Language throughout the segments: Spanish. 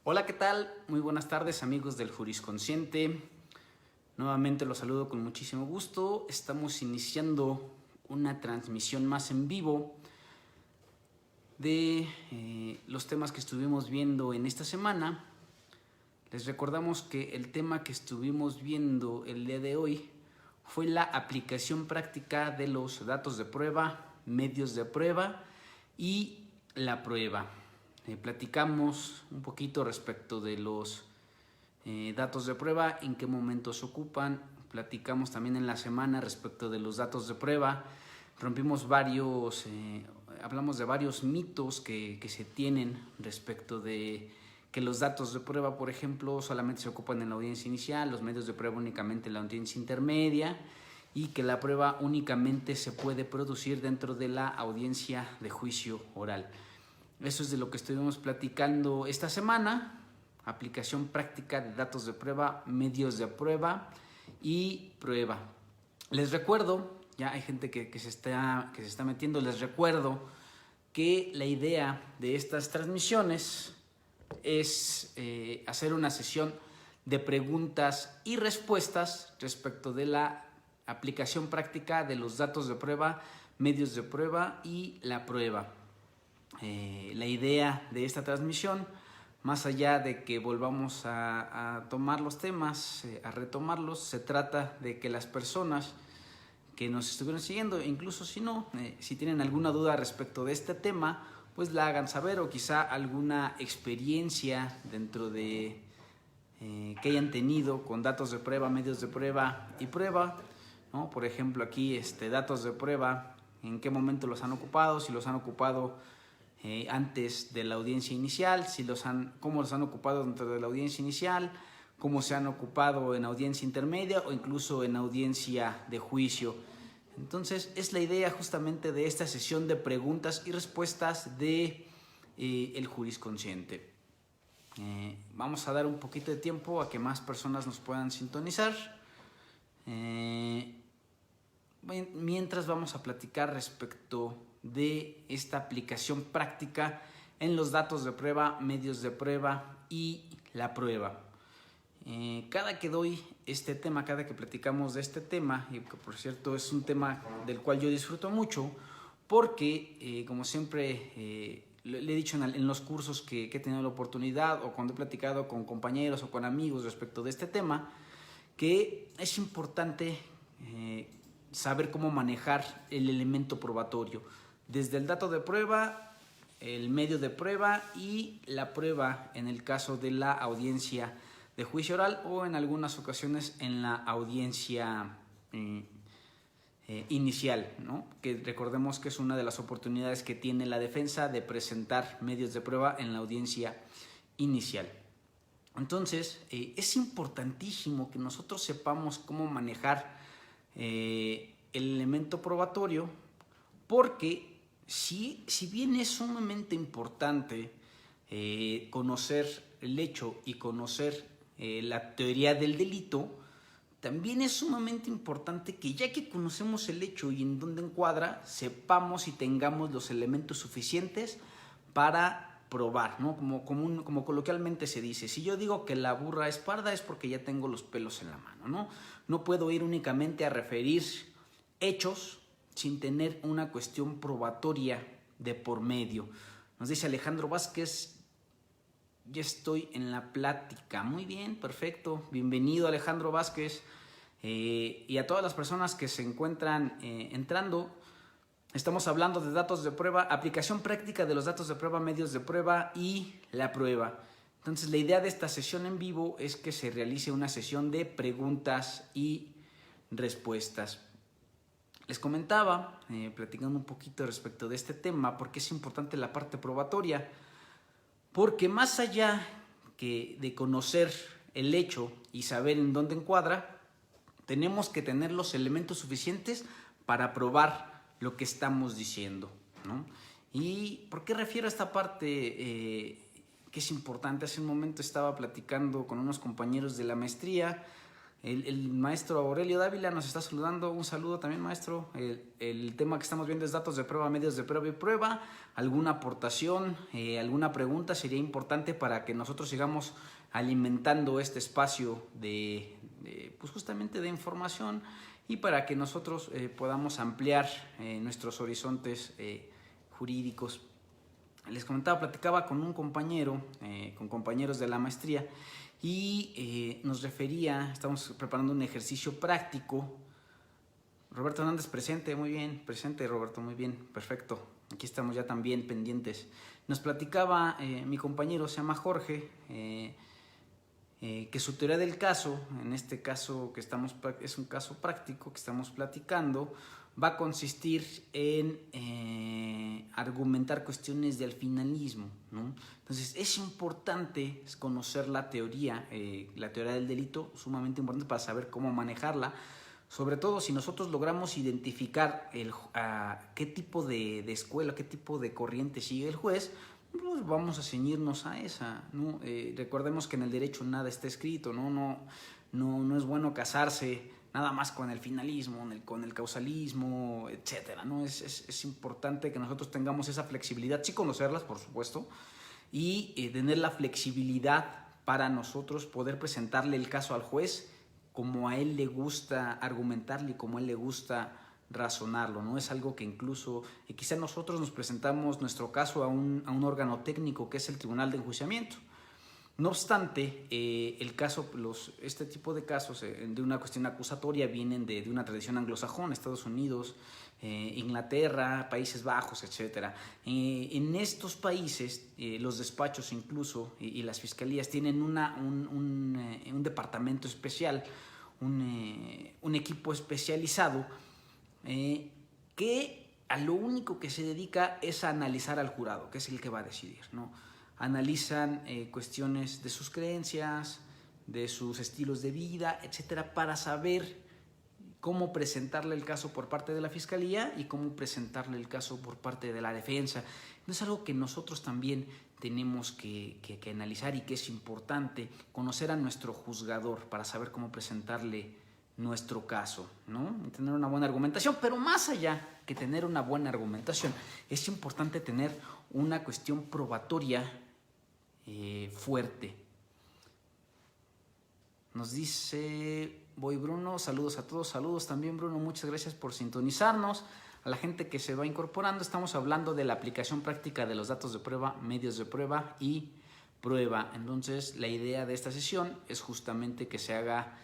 Hola, ¿qué tal? Muy buenas tardes, amigos del Jurisconsciente. Nuevamente los saludo con muchísimo gusto. Estamos iniciando una transmisión más en vivo de los temas que estuvimos viendo en esta semana. Les recordamos que el tema que estuvimos viendo el día de hoy fue la aplicación práctica de los datos de prueba, medios de prueba y la prueba. Platicamos un poquito respecto de los datos de prueba, en qué momentos se ocupan. Platicamos también en la semana respecto de los datos de prueba. Hablamos de varios mitos que se tienen respecto de que los datos de prueba, por ejemplo, solamente se ocupan en la audiencia inicial, los medios de prueba únicamente en la audiencia intermedia y que la prueba únicamente se puede producir dentro de la audiencia de juicio oral. Eso es de lo que estuvimos platicando esta semana. Aplicación práctica de datos de prueba, medios de prueba y prueba. Les recuerdo, ya hay gente que se está metiendo, les recuerdo que la idea de estas transmisiones es hacer una sesión de preguntas y respuestas respecto de la aplicación práctica de los datos de prueba, medios de prueba y la prueba. La idea de esta transmisión, más allá de que volvamos a tomar los temas, a retomarlos, se trata de que las personas que nos estuvieron siguiendo, incluso si no, si tienen alguna duda respecto de este tema, pues la hagan saber, o quizá alguna experiencia dentro de que hayan tenido con datos de prueba, medios de prueba y prueba, ¿no? Por ejemplo, aquí datos de prueba, en qué momento los han ocupado, si los han ocupado antes de la audiencia inicial, cómo los han ocupado dentro de la audiencia inicial, cómo se han ocupado en audiencia intermedia o incluso en audiencia de juicio. Entonces, es la idea justamente de esta sesión de preguntas y respuestas de el Jurisconsciente. Vamos a dar un poquito de tiempo a que más personas nos puedan sintonizar. Mientras vamos a platicar respecto de esta aplicación práctica en los datos de prueba, medios de prueba y la prueba. Cada que doy este tema, cada que platicamos de este tema, y que por cierto es un tema del cual yo disfruto mucho, porque como siempre le he dicho en los cursos que he tenido la oportunidad, o cuando he platicado con compañeros o con amigos respecto de este tema, que es importante saber cómo manejar el elemento probatorio, desde el dato de prueba, el medio de prueba y la prueba en el caso de la audiencia de juicio oral o en algunas ocasiones en la audiencia inicial, ¿no? Que recordemos que es una de las oportunidades que tiene la defensa de presentar medios de prueba en la audiencia inicial. Entonces, es importantísimo que nosotros sepamos cómo manejar el elemento probatorio, porque si bien es sumamente importante conocer el hecho y conocer la teoría del delito, también es sumamente importante que, ya que conocemos el hecho y en dónde encuadra, sepamos y tengamos los elementos suficientes para probar, ¿no? Como coloquialmente se dice, si yo digo que la burra es parda es porque ya tengo los pelos en la mano, ¿no? No puedo ir únicamente a referir hechos sin tener una cuestión probatoria de por medio. Nos dice Alejandro Vázquez: ya estoy en la plática. Muy bien, perfecto. Bienvenido, Alejandro Vázquez. Y a todas las personas que se encuentran entrando, estamos hablando de datos de prueba, aplicación práctica de los datos de prueba, medios de prueba y la prueba. Entonces, la idea de esta sesión en vivo es que se realice una sesión de preguntas y respuestas. Les comentaba, platicando un poquito respecto de este tema, porque es importante la parte probatoria. Porque más allá de conocer el hecho y saber en dónde encuadra, tenemos que tener los elementos suficientes para probar lo que estamos diciendo, ¿no? ¿Y por qué refiero a esta parte que es importante? Hace un momento estaba platicando con unos compañeros de la maestría El maestro Aurelio Dávila nos está saludando. Un saludo también, maestro. El tema que estamos viendo es datos de prueba, medios de prueba y prueba. ¿Alguna aportación, alguna pregunta sería importante para que nosotros sigamos alimentando este espacio pues justamente de información y para que nosotros podamos ampliar nuestros horizontes jurídicos? Les comentaba, platicaba con un compañero, con compañeros de la maestría, y nos refería, estamos preparando un ejercicio práctico. Roberto Hernández presente, muy bien, presente Roberto, muy bien, perfecto. Aquí estamos ya también pendientes. Nos platicaba mi compañero, se llama Jorge, que su teoría del caso, en este caso que es un caso práctico que estamos platicando, va a consistir en argumentar cuestiones del finalismo, ¿no? Entonces es importante conocer la teoría del delito, sumamente importante para saber cómo manejarla, sobre todo si nosotros logramos identificar qué tipo de escuela, qué tipo de corriente sigue el juez, pues vamos a ceñirnos a esa, ¿no? Recordemos que en el derecho nada está escrito, no es bueno casarse nada más con el finalismo, con el causalismo, etcétera, ¿no? Es importante que nosotros tengamos esa flexibilidad, sí conocerlas, por supuesto, y tener la flexibilidad para nosotros poder presentarle el caso al juez como a él le gusta argumentarle y como a él le gusta razonarlo, ¿no? Es algo que incluso quizá nosotros nos presentamos nuestro caso a un órgano técnico que es el Tribunal de Enjuiciamiento. No obstante, este tipo de casos de una cuestión acusatoria vienen de una tradición anglosajona, Estados Unidos, Inglaterra, Países Bajos, etc. En estos países, los despachos incluso y las fiscalías tienen un departamento especial, un equipo especializado que a lo único que se dedica es a analizar al jurado, que es el que va a decidir, ¿no? Analizan cuestiones de sus creencias, de sus estilos de vida, etcétera, para saber cómo presentarle el caso por parte de la fiscalía y cómo presentarle el caso por parte de la defensa. Es algo que nosotros también tenemos que analizar y que es importante conocer a nuestro juzgador para saber cómo presentarle nuestro caso, ¿no? Y tener una buena argumentación, pero más allá que tener una buena argumentación, es importante tener una cuestión probatoria fuerte. Nos dice Voy Bruno, saludos a todos, saludos también Bruno, muchas gracias por sintonizarnos. A la gente que se va incorporando, estamos hablando de la aplicación práctica de los datos de prueba, medios de prueba y prueba. Entonces la idea de esta sesión es justamente que se haga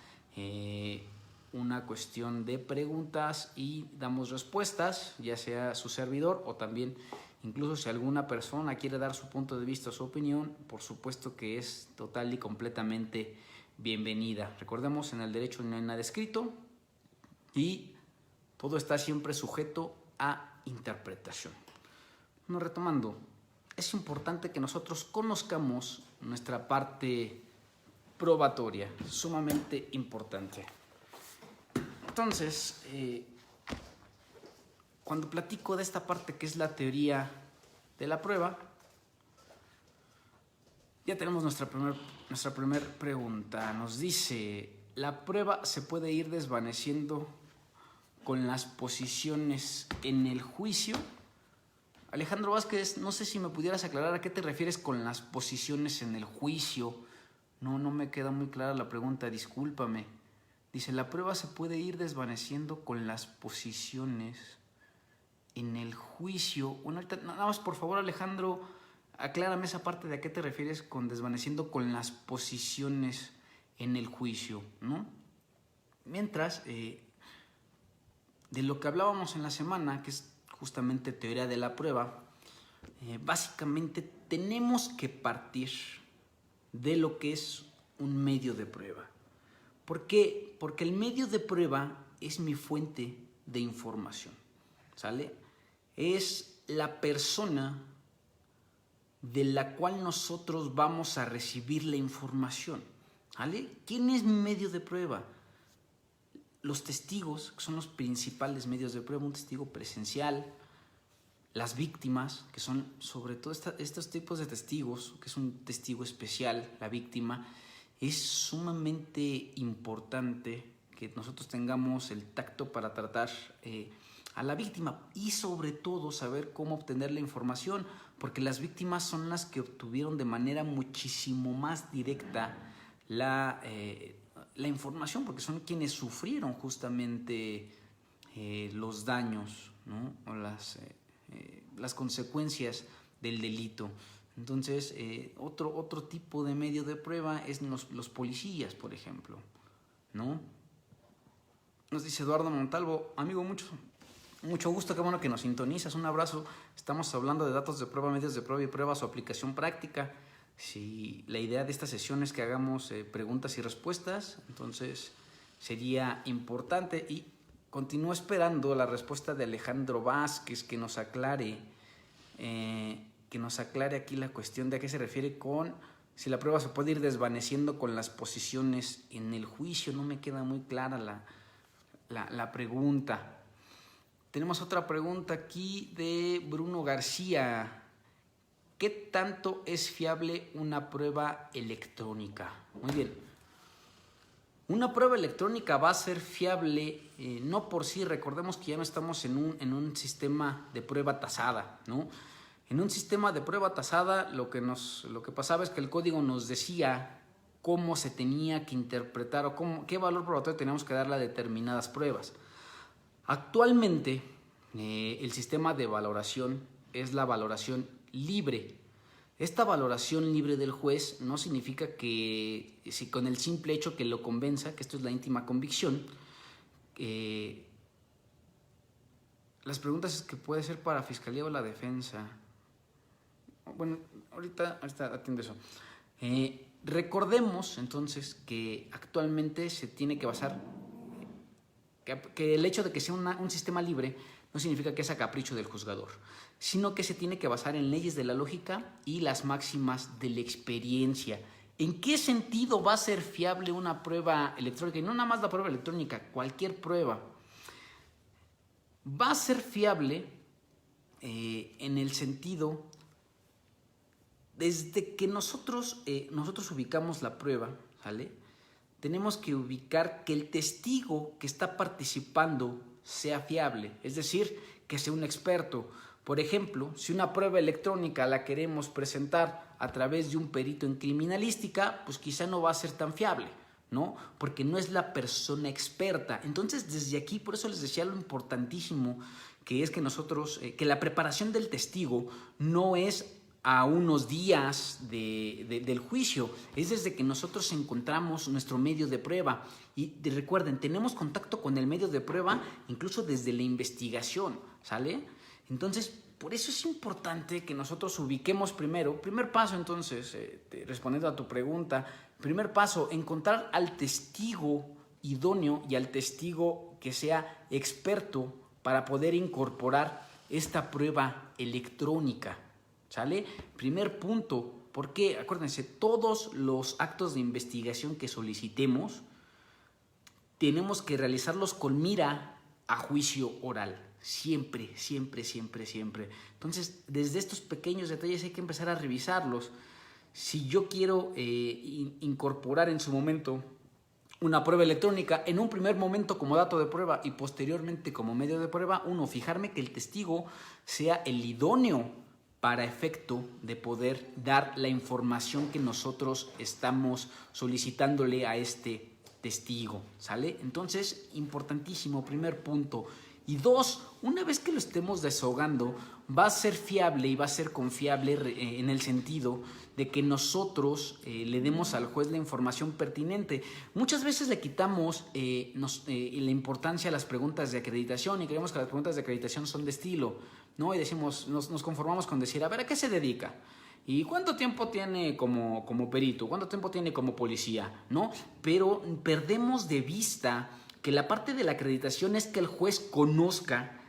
una cuestión de preguntas y damos respuestas, ya sea su servidor o también incluso si alguna persona quiere dar su punto de vista o su opinión, por supuesto que es total y completamente bienvenida. Recordemos, en el derecho no hay nada escrito y todo está siempre sujeto a interpretación. Bueno, retomando, es importante que nosotros conozcamos nuestra parte probatoria, sumamente importante. Entonces, cuando platico de esta parte que es la teoría de la prueba, ya tenemos nuestra primera pregunta. Nos dice, ¿la prueba se puede ir desvaneciendo con las posiciones en el juicio? Alejandro Vázquez, no sé si me pudieras aclarar a qué te refieres con las posiciones en el juicio. No me queda muy clara la pregunta, discúlpame. Dice, ¿la prueba se puede ir desvaneciendo con las posiciones en el juicio? Bueno, ahorita, nada más por favor, Alejandro, aclárame esa parte de a qué te refieres con desvaneciendo con las posiciones en el juicio, ¿no? Mientras, de lo que hablábamos en la semana, que es justamente teoría de la prueba, básicamente tenemos que partir de lo que es un medio de prueba. ¿Por qué? Porque el medio de prueba es mi fuente de información, ¿sale? Es la persona de la cual nosotros vamos a recibir la información, ¿vale? ¿Quién es mi medio de prueba? Los testigos, que son los principales medios de prueba, un testigo presencial, las víctimas, que son sobre todo estos tipos de testigos, que es un testigo especial, la víctima, es sumamente importante que nosotros tengamos el tacto para tratar a la víctima y sobre todo saber cómo obtener la información, porque las víctimas son las que obtuvieron de manera muchísimo más directa la información, porque son quienes sufrieron justamente los daños, ¿no? O las consecuencias del delito. Entonces, otro tipo de medio de prueba es los policías, por ejemplo, ¿no? Nos dice Eduardo Montalvo, amigo, mucho gusto, qué bueno que nos sintonizas, un abrazo. Estamos hablando de datos de prueba, medios de prueba y prueba, su aplicación práctica. Si la idea de esta sesión es que hagamos preguntas y respuestas, entonces sería importante, y continúo esperando la respuesta de Alejandro Vázquez, que nos aclare aquí la cuestión de a qué se refiere con si la prueba se puede ir desvaneciendo con las posiciones en el juicio. No me queda muy clara la pregunta. Tenemos otra pregunta aquí de Bruno García. ¿Qué tanto es fiable una prueba electrónica? Muy bien. Una prueba electrónica va a ser fiable no por sí. Recordemos que ya no estamos en un sistema de prueba tasada, ¿no? En un sistema de prueba tasada lo que pasaba es que el código nos decía cómo se tenía que interpretar o qué valor probatorio teníamos que darle a determinadas pruebas. Actualmente el sistema de valoración es la valoración libre. Esta valoración libre del juez no significa que si con el simple hecho que lo convenza, que esto es la íntima convicción, las preguntas es que puede ser para fiscalía o la defensa. Bueno, ahorita atiendo eso. Recordemos entonces que actualmente se tiene que basar, que el hecho de que sea un sistema libre no significa que sea capricho del juzgador, sino que se tiene que basar en leyes de la lógica y las máximas de la experiencia. ¿En qué sentido va a ser fiable una prueba electrónica? Y no nada más la prueba electrónica, cualquier prueba. Va a ser fiable en el sentido, desde que nosotros ubicamos la prueba, ¿sale? Tenemos que ubicar que el testigo que está participando sea fiable, es decir, que sea un experto. Por ejemplo, si una prueba electrónica la queremos presentar a través de un perito en criminalística, pues quizá no va a ser tan fiable, ¿no? Porque no es la persona experta. Entonces, desde aquí, por eso les decía lo importantísimo que es que nosotros, que la preparación del testigo no es a unos días del juicio, es desde que nosotros encontramos nuestro medio de prueba. Y recuerden, tenemos contacto con el medio de prueba incluso desde la investigación, ¿sale? Entonces, por eso es importante que nosotros ubiquemos primer paso, entonces, respondiendo a tu pregunta, primer paso, encontrar al testigo idóneo y al testigo que sea experto para poder incorporar esta prueba electrónica, ¿sale? Primer punto, porque acuérdense, todos los actos de investigación que solicitemos tenemos que realizarlos con mira a juicio oral. Siempre. Entonces, desde estos pequeños detalles hay que empezar a revisarlos. Si yo quiero incorporar en su momento una prueba electrónica, en un primer momento como dato de prueba y posteriormente como medio de prueba, fijarme que el testigo sea el idóneo para efecto de poder dar la información que nosotros estamos solicitándole a este testigo, ¿sale? Entonces, importantísimo, primer punto. Y dos, una vez que lo estemos desahogando, va a ser fiable y va a ser confiable en el sentido de que nosotros le demos al juez la información pertinente. Muchas veces le quitamos la importancia a las preguntas de acreditación y creemos que las preguntas de acreditación son de estilo, ¿no? Y decimos, nos conformamos con decir, a ver, ¿a qué se dedica? ¿Y cuánto tiempo tiene como perito? ¿Cuánto tiempo tiene como policía? ¿No? Pero perdemos de vista que la parte de la acreditación es que el juez conozca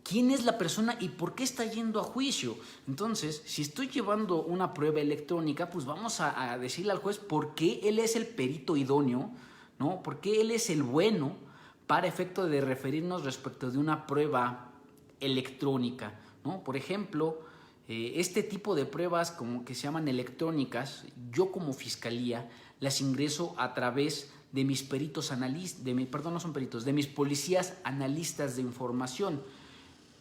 quién es la persona y por qué está yendo a juicio. Entonces, si estoy llevando una prueba electrónica, pues vamos a decirle al juez por qué él es el perito idóneo, ¿no? Por qué él es el bueno para efecto de referirnos respecto de una prueba electrónica, ¿no? Por ejemplo, Este tipo de pruebas, como que se llaman electrónicas, yo como fiscalía las ingreso a través de mis peritos analistas, de mis policías analistas de información.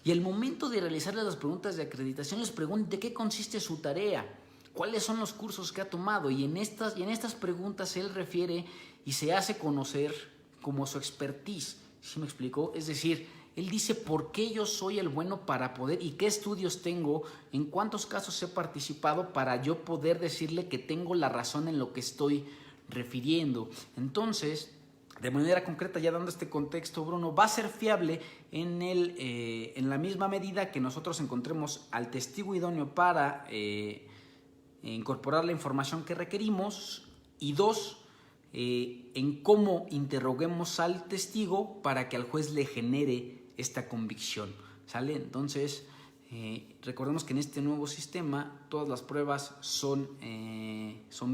Y al momento de realizarles las preguntas de acreditación, les pregunto de qué consiste su tarea, cuáles son los cursos que ha tomado, y en estas preguntas él refiere y se hace conocer como su expertise. ¿Sí me explicó? Es decir, él dice por qué yo soy el bueno para poder y qué estudios tengo, en cuántos casos he participado para yo poder decirle que tengo la razón en lo que estoy refiriendo. Entonces, de manera concreta, ya dando este contexto, Bruno, va a ser fiable en la misma medida que nosotros encontremos al testigo idóneo para incorporar la información que requerimos, y dos, en cómo interroguemos al testigo para que al juez le genere esta convicción, ¿sale? Entonces, recordemos que en este nuevo sistema todas las pruebas son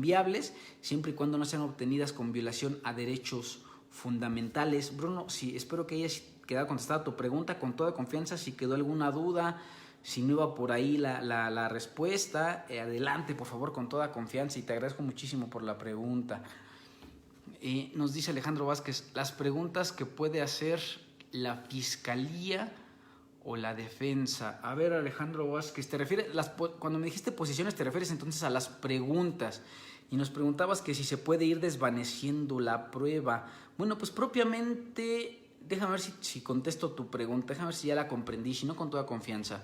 viables siempre y cuando no sean obtenidas con violación a derechos fundamentales. Bruno, sí, espero que hayas quedado contestada tu pregunta con toda confianza. Si quedó alguna duda, si no iba por ahí la respuesta, adelante por favor con toda confianza, y te agradezco muchísimo por la pregunta. Nos dice Alejandro Vázquez, las preguntas que puede hacer la fiscalía o la defensa. A ver, Alejandro Vázquez, cuando me dijiste posiciones, te refieres entonces a las preguntas, y nos preguntabas que si se puede ir desvaneciendo la prueba. Bueno, pues propiamente, déjame ver si contesto tu pregunta, déjame ver si ya la comprendí, si no, con toda confianza.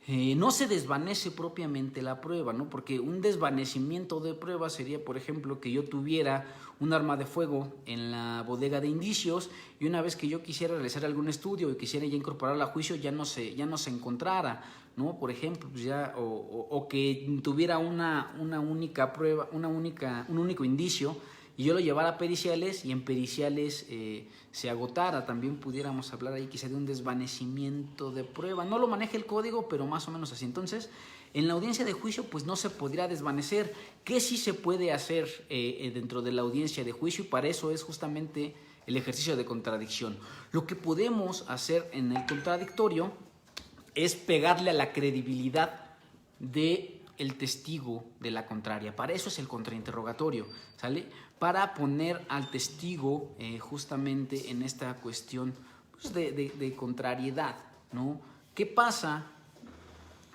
No se desvanece propiamente la prueba, ¿no? Porque un desvanecimiento de prueba sería, por ejemplo, que yo tuviera un arma de fuego en la bodega de indicios, y una vez que yo quisiera realizar algún estudio y quisiera ya incorporarla a juicio, ya no se encontrara, ¿no? Por ejemplo, pues o que tuviera una única prueba, un único indicio, y yo lo llevara a periciales, y en periciales se agotara. También pudiéramos hablar ahí quizá de un desvanecimiento de prueba. No lo maneja el código, pero más o menos así. Entonces, en la audiencia de juicio, pues no se podría desvanecer. ¿Qué sí se puede hacer dentro de la audiencia de juicio? Y para eso es justamente el ejercicio de contradicción. Lo que podemos hacer en el contradictorio es pegarle a la credibilidad del testigo de la contraria. Para eso es el contrainterrogatorio, ¿sale? Para poner al testigo justamente en esta cuestión, pues, de contrariedad, ¿no? ¿Qué pasa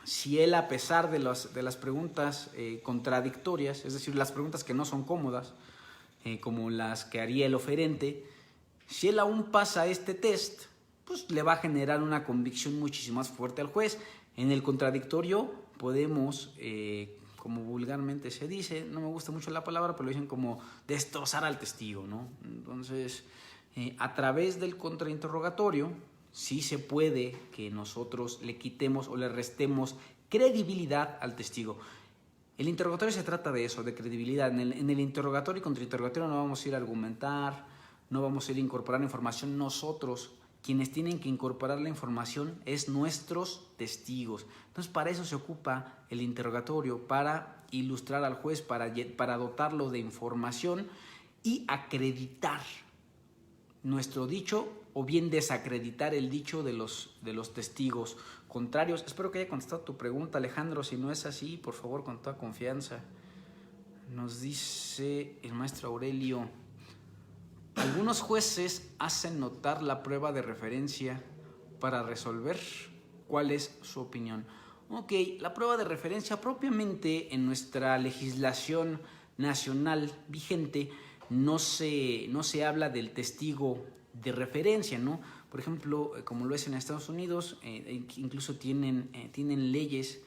si él, a pesar de las preguntas contradictorias, es decir, las preguntas que no son cómodas, como las que haría el oferente, si él aún pasa este test, pues le va a generar una convicción muchísimo más fuerte al juez? En el contradictorio podemos, como vulgarmente se dice, no me gusta mucho la palabra, pero lo dicen como destrozar al testigo, ¿no? Entonces, a través del contrainterrogatorio, sí se puede que nosotros le quitemos o le restemos credibilidad al testigo. El interrogatorio se trata de eso, de credibilidad. En el interrogatorio y contrainterrogatorio no vamos a ir a argumentar, no vamos a ir a incorporar información nosotros. Quienes tienen que incorporar la información es nuestros testigos. Entonces, para eso se ocupa el interrogatorio, para ilustrar al juez, para dotarlo de información y acreditar nuestro dicho, o bien desacreditar el dicho de los testigos contrarios. Espero que haya contestado tu pregunta, Alejandro. Si no es así, por favor, con toda confianza. Nos dice el maestro Aurelio: algunos jueces hacen notar la prueba de referencia para resolver. ¿Cuál es su opinión? Ok, la prueba de referencia propiamente en nuestra legislación nacional vigente no se habla del testigo de referencia, ¿no? Por ejemplo, como lo es en Estados Unidos, incluso tienen leyes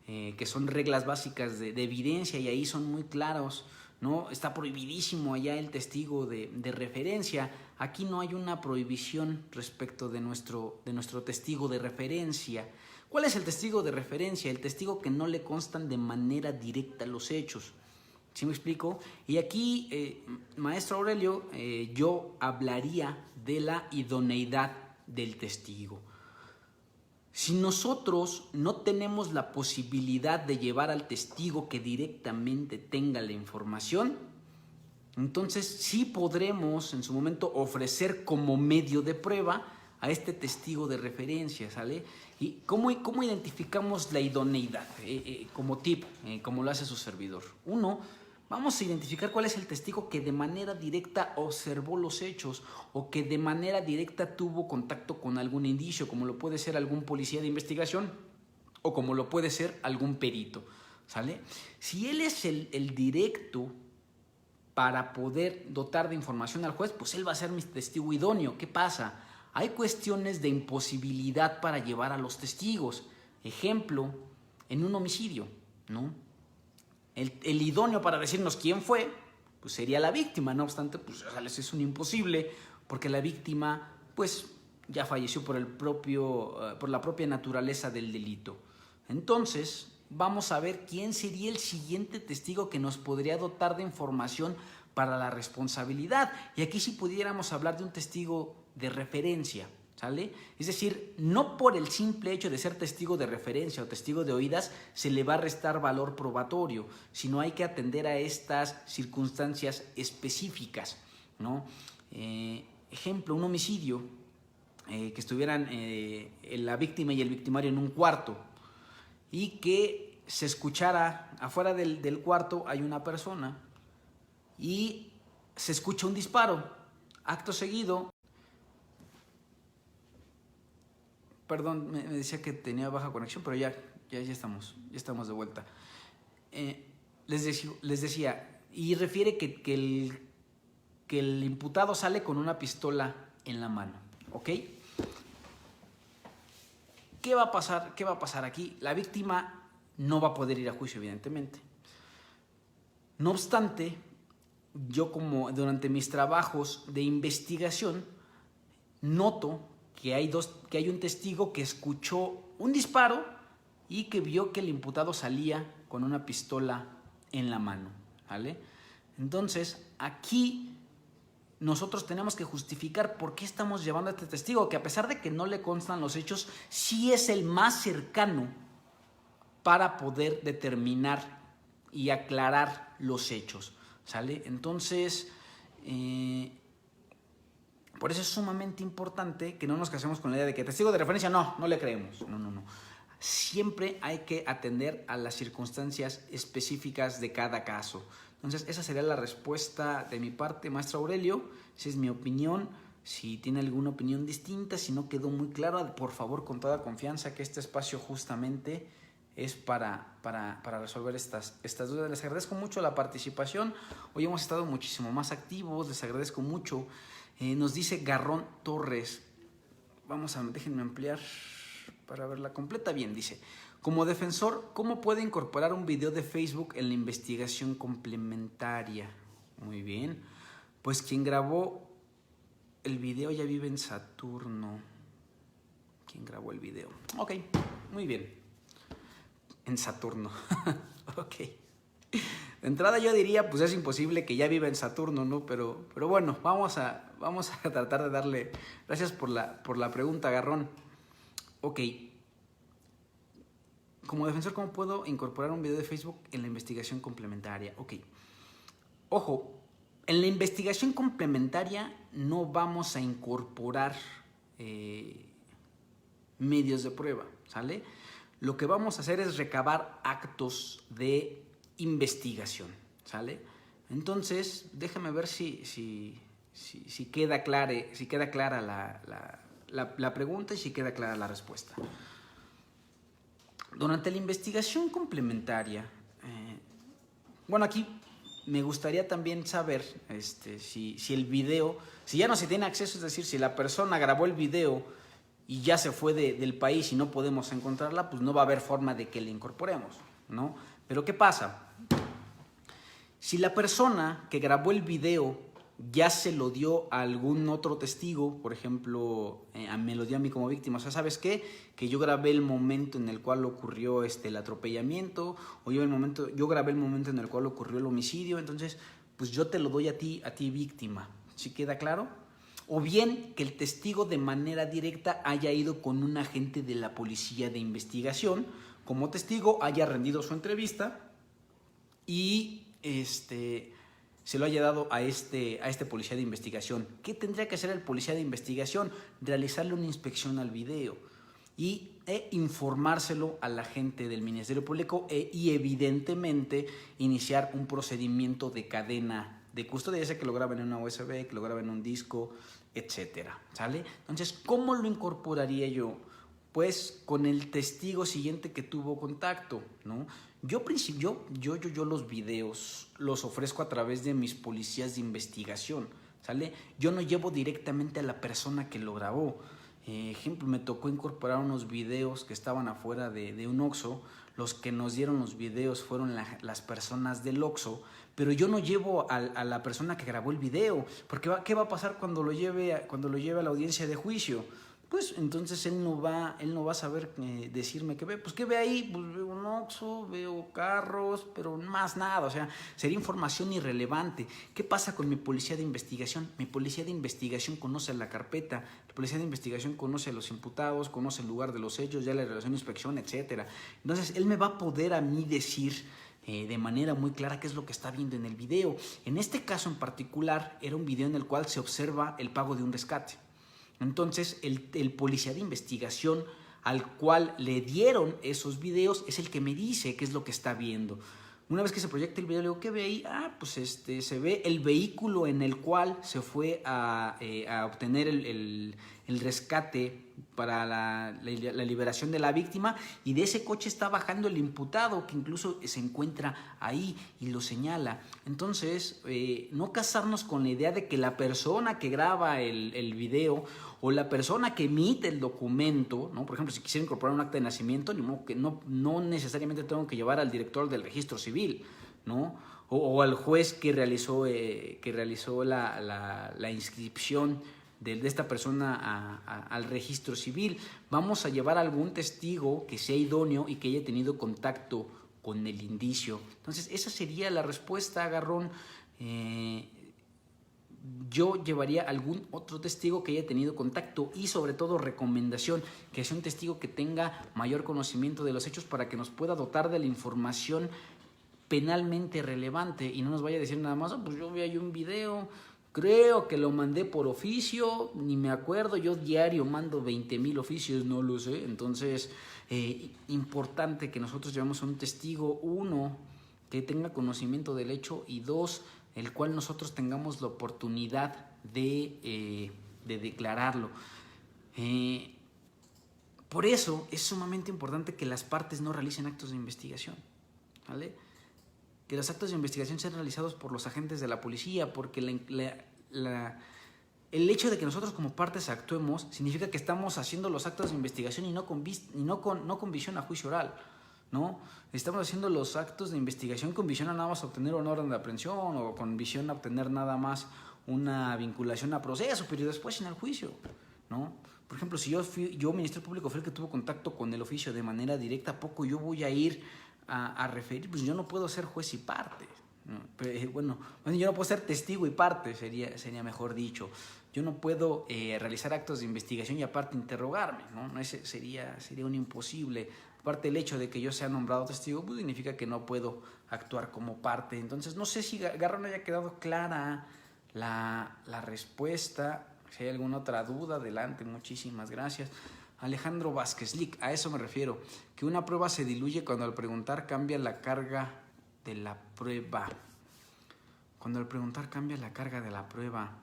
que son reglas básicas de evidencia, y ahí son muy claros, ¿no? Está prohibidísimo allá el testigo de referencia. Aquí no hay una prohibición respecto de nuestro testigo de referencia. ¿Cuál es el testigo de referencia? El testigo que no le constan de manera directa los hechos. ¿Sí me explico? Y aquí, maestro Aurelio, yo hablaría de la idoneidad del testigo. Si nosotros no tenemos la posibilidad de llevar al testigo que directamente tenga la información, entonces sí podremos en su momento ofrecer como medio de prueba a este testigo de referencia, ¿sale? ¿Y cómo identificamos la idoneidad? Como tip, como lo hace su servidor. Uno, vamos a identificar cuál es el testigo que de manera directa observó los hechos o que de manera directa tuvo contacto con algún indicio, como lo puede ser algún policía de investigación o como lo puede ser algún perito, ¿sale? Si él es el directo para poder dotar de información al juez, pues él va a ser mi testigo idóneo. ¿Qué pasa? Hay cuestiones de imposibilidad para llevar a los testigos. Ejemplo, en un homicidio, ¿no? El idóneo para decirnos quién fue, pues sería la víctima. No obstante, pues es un imposible, porque la víctima, pues, ya falleció por la propia naturaleza del delito. Entonces, vamos a ver quién sería el siguiente testigo que nos podría dotar de información para la responsabilidad. Y aquí sí pudiéramos hablar de un testigo de referencia, ¿sale? Es decir, no por el simple hecho de ser testigo de referencia o testigo de oídas se le va a restar valor probatorio, sino hay que atender a estas circunstancias específicas, ¿no? Ejemplo, un homicidio, que estuvieran la víctima y el victimario en un cuarto y que se escuchara afuera del cuarto hay una persona y se escucha un disparo. Acto seguido, perdón, me decía que tenía baja conexión, pero ya estamos de vuelta. Les decía, y refiere que el imputado sale con una pistola en la mano, ¿ok? ¿Qué va a pasar aquí? La víctima no va a poder ir a juicio, evidentemente. No obstante, yo como durante mis trabajos de investigación noto que hay un testigo que escuchó un disparo y que vio que el imputado salía con una pistola en la mano, ¿vale? Entonces, aquí nosotros tenemos que justificar por qué estamos llevando a este testigo, que a pesar de que no le constan los hechos, sí es el más cercano para poder determinar y aclarar los hechos, ¿sale? Entonces, por eso es sumamente importante que no nos casemos con la idea de que testigo de referencia no le creemos. No. Siempre hay que atender a las circunstancias específicas de cada caso. Entonces, esa sería la respuesta de mi parte, maestro Aurelio. Esa es mi opinión. Si tiene alguna opinión distinta, si no quedó muy claro, por favor, con toda confianza, que este espacio justamente es para resolver estas dudas. Les agradezco mucho la participación. Hoy hemos estado muchísimo más activos. Les agradezco mucho. Nos dice Garrón Torres. Déjenme ampliar para verla completa. Bien, dice: como defensor, ¿cómo puede incorporar un video de Facebook en la investigación complementaria? Muy bien. Pues quien grabó el video ya vive en Saturno. ¿Quién grabó el video? Ok, muy bien. En Saturno. Ok. De entrada yo diría, pues es imposible que ya viva en Saturno, ¿no? Pero bueno, vamos a tratar de darle... Gracias por la pregunta, Garrón. Ok. Como defensor, ¿cómo puedo incorporar un video de Facebook en la investigación complementaria? Ok. Ojo, en la investigación complementaria no vamos a incorporar medios de prueba, ¿sale? Lo que vamos a hacer es recabar actos de investigación, ¿sale? Entonces, déjame ver si queda clara la pregunta y si queda clara la respuesta. Durante la investigación complementaria, bueno, aquí me gustaría también saber si el video, si ya no se tiene acceso, es decir, si la persona grabó el video y ya se fue del país y no podemos encontrarla, pues no va a haber forma de que la incorporemos, ¿no? Pero ¿qué pasa? Si la persona que grabó el video ya se lo dio a algún otro testigo, por ejemplo, me lo dio a mí como víctima, o sea, ¿sabes qué? Que yo grabé el momento en el cual ocurrió el atropellamiento, o yo grabé el momento en el cual ocurrió el homicidio, entonces, pues yo te lo doy a ti víctima. ¿Sí queda claro? O bien que el testigo de manera directa haya ido con un agente de la policía de investigación, como testigo haya rendido su entrevista y se lo haya dado a este policía de investigación. ¿Qué tendría que hacer el policía de investigación? Realizarle una inspección al video y informárselo a la gente del Ministerio Público y evidentemente iniciar un procedimiento de cadena de custodia, ya sea que lo graben en una USB, que lo graben en un disco, etcétera, ¿sale? Entonces, ¿cómo lo incorporaría yo? Pues con el testigo siguiente que tuvo contacto, ¿no? Yo los videos los ofrezco a través de mis policías de investigación, ¿sale? Yo no llevo directamente a la persona que lo grabó. Ejemplo, me tocó incorporar unos videos que estaban afuera de un Oxxo. Los que nos dieron los videos fueron las personas del Oxxo, pero yo no llevo a la persona que grabó el video, porque ¿qué va a pasar cuando lo lleve a la audiencia de juicio? Pues entonces él no va a saber decirme qué ve. Pues ¿qué ve ahí? Pues veo un Oxxo, veo carros, pero más nada. O sea, sería información irrelevante. ¿Qué pasa con mi policía de investigación? Mi policía de investigación conoce la carpeta, la policía de investigación conoce a los imputados, conoce el lugar de los hechos, ya la relación de inspección, etcétera. Entonces él me va a poder a mí decir de manera muy clara qué es lo que está viendo en el video. En este caso en particular era un video en el cual se observa el pago de un rescate. Entonces, el policía de investigación al cual le dieron esos videos es el que me dice qué es lo que está viendo. Una vez que se proyecta el video, le digo, ¿qué ve ahí? Pues se ve el vehículo en el cual se fue a obtener el rescate para la liberación de la víctima, y de ese coche está bajando el imputado, que incluso se encuentra ahí y lo señala. Entonces, no casarnos con la idea de que la persona que graba el video o la persona que emite el documento, ¿no? Por ejemplo, si quisiera incorporar un acta de nacimiento, no necesariamente tengo que llevar al director del registro civil, ¿no? O al juez que realizó la inscripción de esta persona al registro civil. Vamos a llevar a algún testigo que sea idóneo y que haya tenido contacto con el indicio. Entonces, esa sería la respuesta, Garrón. Yo llevaría algún otro testigo que haya tenido contacto y sobre todo recomendación, que sea un testigo que tenga mayor conocimiento de los hechos para que nos pueda dotar de la información penalmente relevante y no nos vaya a decir nada más, pues yo vi ahí un video, creo que lo mandé por oficio, ni me acuerdo, yo diario mando 20,000 oficios, no lo sé. Entonces, importante que nosotros llevemos a un testigo, uno, que tenga conocimiento del hecho, y dos, el cual nosotros tengamos la oportunidad de declararlo. Por eso es sumamente importante que las partes no realicen actos de investigación, ¿vale? Que los actos de investigación sean realizados por los agentes de la policía, porque el hecho de que nosotros como partes actuemos significa que estamos haciendo los actos de investigación y no con visión a juicio oral, ¿no? Estamos haciendo los actos de investigación con visión a nada más obtener una orden de aprehensión o con visión a obtener nada más una vinculación a proceso, pero después en el juicio, ¿no? Por ejemplo, si yo Ministerio Público fue el que tuvo contacto con el oficio de manera directa, ¿a poco yo voy a ir a referir? Pues yo no puedo ser juez y parte, ¿no? Pero, bueno, yo no puedo ser testigo y parte, sería mejor dicho. Yo no puedo realizar actos de investigación y aparte interrogarme, ¿no? Ese sería un imposible. Aparte, el hecho de que yo sea nombrado testigo, pues significa que no puedo actuar como parte. Entonces, no sé si Garrón haya quedado clara la respuesta. Si hay alguna otra duda, adelante. Muchísimas gracias. Alejandro Vázquez Lic, a eso me refiero. Que una prueba se diluye cuando al preguntar cambia la carga de la prueba. Cuando al preguntar cambia la carga de la prueba.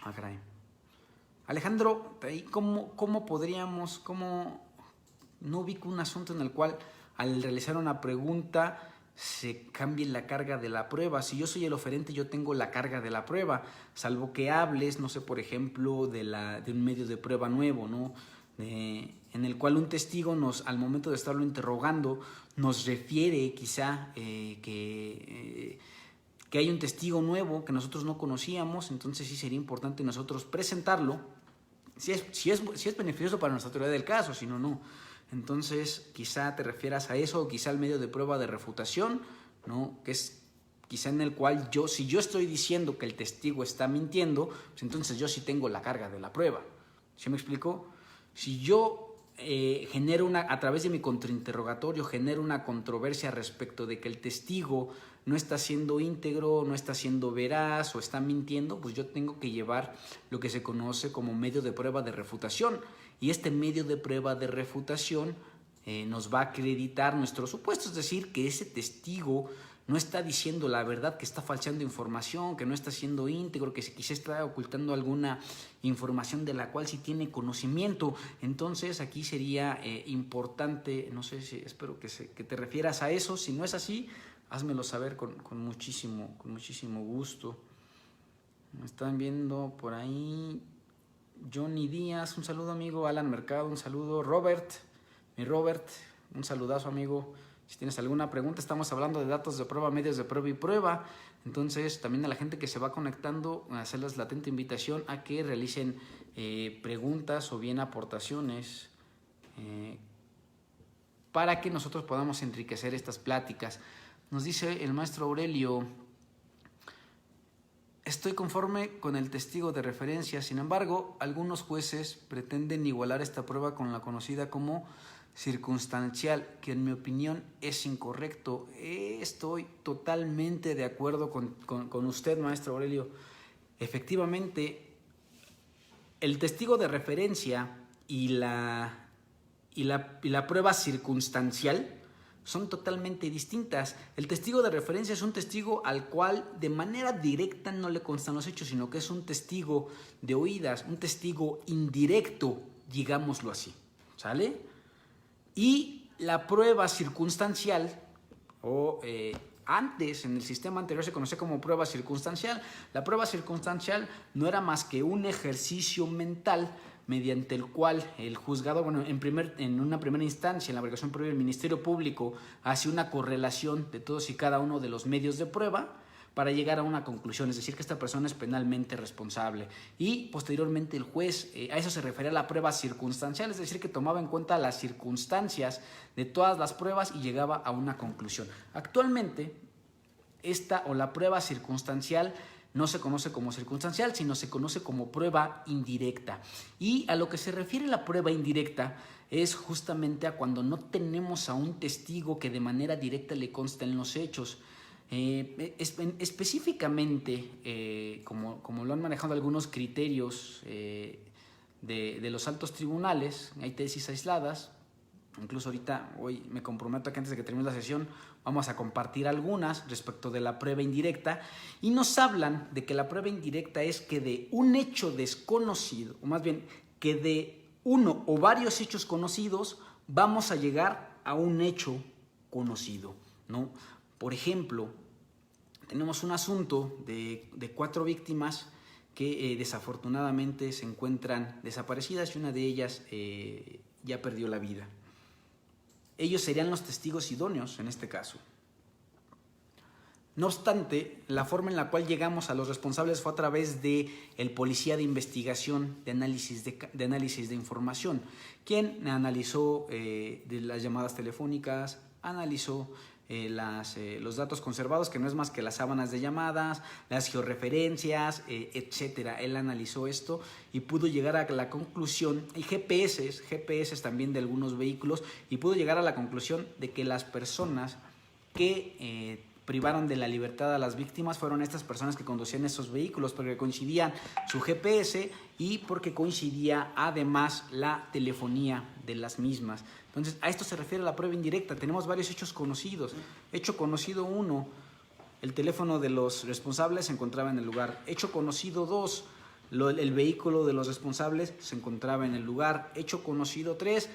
Caray. Alejandro, ¿cómo podríamos, no ubico un asunto en el cual al realizar una pregunta se cambie la carga de la prueba? Si yo soy el oferente, yo tengo la carga de la prueba, salvo que hables, no sé, por ejemplo, de un medio de prueba nuevo, ¿no? En el cual un testigo al momento de estarlo interrogando, nos refiere quizá que hay un testigo nuevo que nosotros no conocíamos. Entonces sí sería importante nosotros presentarlo, si es beneficioso para nuestra autoridad del caso, si no, no. Entonces quizá te refieras a eso, o quizá al medio de prueba de refutación, ¿no? Que es quizá en el cual si yo estoy diciendo que el testigo está mintiendo, pues entonces yo sí tengo la carga de la prueba. ¿Sí me explico? Si yo a través de mi contrainterrogatorio, genero una controversia respecto de que el testigo no está siendo íntegro, no está siendo veraz o está mintiendo, pues yo tengo que llevar lo que se conoce como medio de prueba de refutación. Y este medio de prueba de refutación nos va a acreditar nuestro supuesto, es decir, que ese testigo no está diciendo la verdad, que está falseando información, que no está siendo íntegro, que quizá está ocultando alguna información de la cual sí tiene conocimiento. Entonces aquí sería importante, no sé si, espero que te refieras a eso. Si no es así, házmelo saber con muchísimo gusto. Me están viendo por ahí Johnny Díaz, un saludo amigo. Alan Mercado, un saludo. Robert, un saludazo amigo. Si tienes alguna pregunta, estamos hablando de datos de prueba, medios de prueba y prueba. Entonces, también a la gente que se va conectando, hacerles la atenta invitación a que realicen preguntas o bien aportaciones para que nosotros podamos enriquecer estas pláticas. Nos dice el maestro Aurelio: estoy conforme con el testigo de referencia, sin embargo, algunos jueces pretenden igualar esta prueba con la conocida como circunstancial, que en mi opinión es incorrecto. Estoy totalmente de acuerdo con usted, maestro Aurelio. Efectivamente, el testigo de referencia y la prueba circunstancial son totalmente distintas. El testigo de referencia es un testigo al cual de manera directa no le constan los hechos, sino que es un testigo de oídas, un testigo indirecto, digámoslo así. ¿Sale? Y la prueba circunstancial, antes en el sistema anterior se conocía como prueba circunstancial. La prueba circunstancial no era más que un ejercicio mental mediante el cual el juzgado, en una primera instancia, en la averiguación previa, el Ministerio Público hace una correlación de todos y cada uno de los medios de prueba para llegar a una conclusión, es decir, que esta persona es penalmente responsable. Y posteriormente el juez, a eso se refería a la prueba circunstancial, es decir, que tomaba en cuenta las circunstancias de todas las pruebas y llegaba a una conclusión. Actualmente, la prueba circunstancial no se conoce como circunstancial, sino se conoce como prueba indirecta. Y a lo que se refiere la prueba indirecta es justamente a cuando no tenemos a un testigo que de manera directa le consten los hechos. Específicamente, como lo han manejado algunos criterios de los altos tribunales, hay tesis aisladas. Incluso ahorita, hoy me comprometo a que antes de que termine la sesión vamos a compartir algunas respecto de la prueba indirecta, y nos hablan de que la prueba indirecta es que de un hecho desconocido, o más bien que de uno o varios hechos conocidos vamos a llegar a un hecho conocido, ¿no? Por ejemplo, tenemos un asunto de 4 víctimas que desafortunadamente se encuentran desaparecidas y una de ellas ya perdió la vida. Ellos serían los testigos idóneos en este caso. No obstante, la forma en la cual llegamos a los responsables fue a través del policía de investigación de análisis de información, quien analizó de las llamadas telefónicas, analizó los datos conservados, que no es más que las sábanas de llamadas, las georreferencias, etcétera. Él analizó esto y pudo llegar a la conclusión, y GPS también de algunos vehículos, y pudo llegar a la conclusión de que las personas que privaron de la libertad a las víctimas fueron estas personas que conducían esos vehículos, porque coincidían su GPS y porque coincidía además la telefonía de las mismas. Entonces, a esto se refiere la prueba indirecta. Tenemos varios hechos conocidos. Hecho conocido 1, el teléfono de los responsables se encontraba en el lugar. Hecho conocido 2, el vehículo de los responsables se encontraba en el lugar. Hecho conocido 3,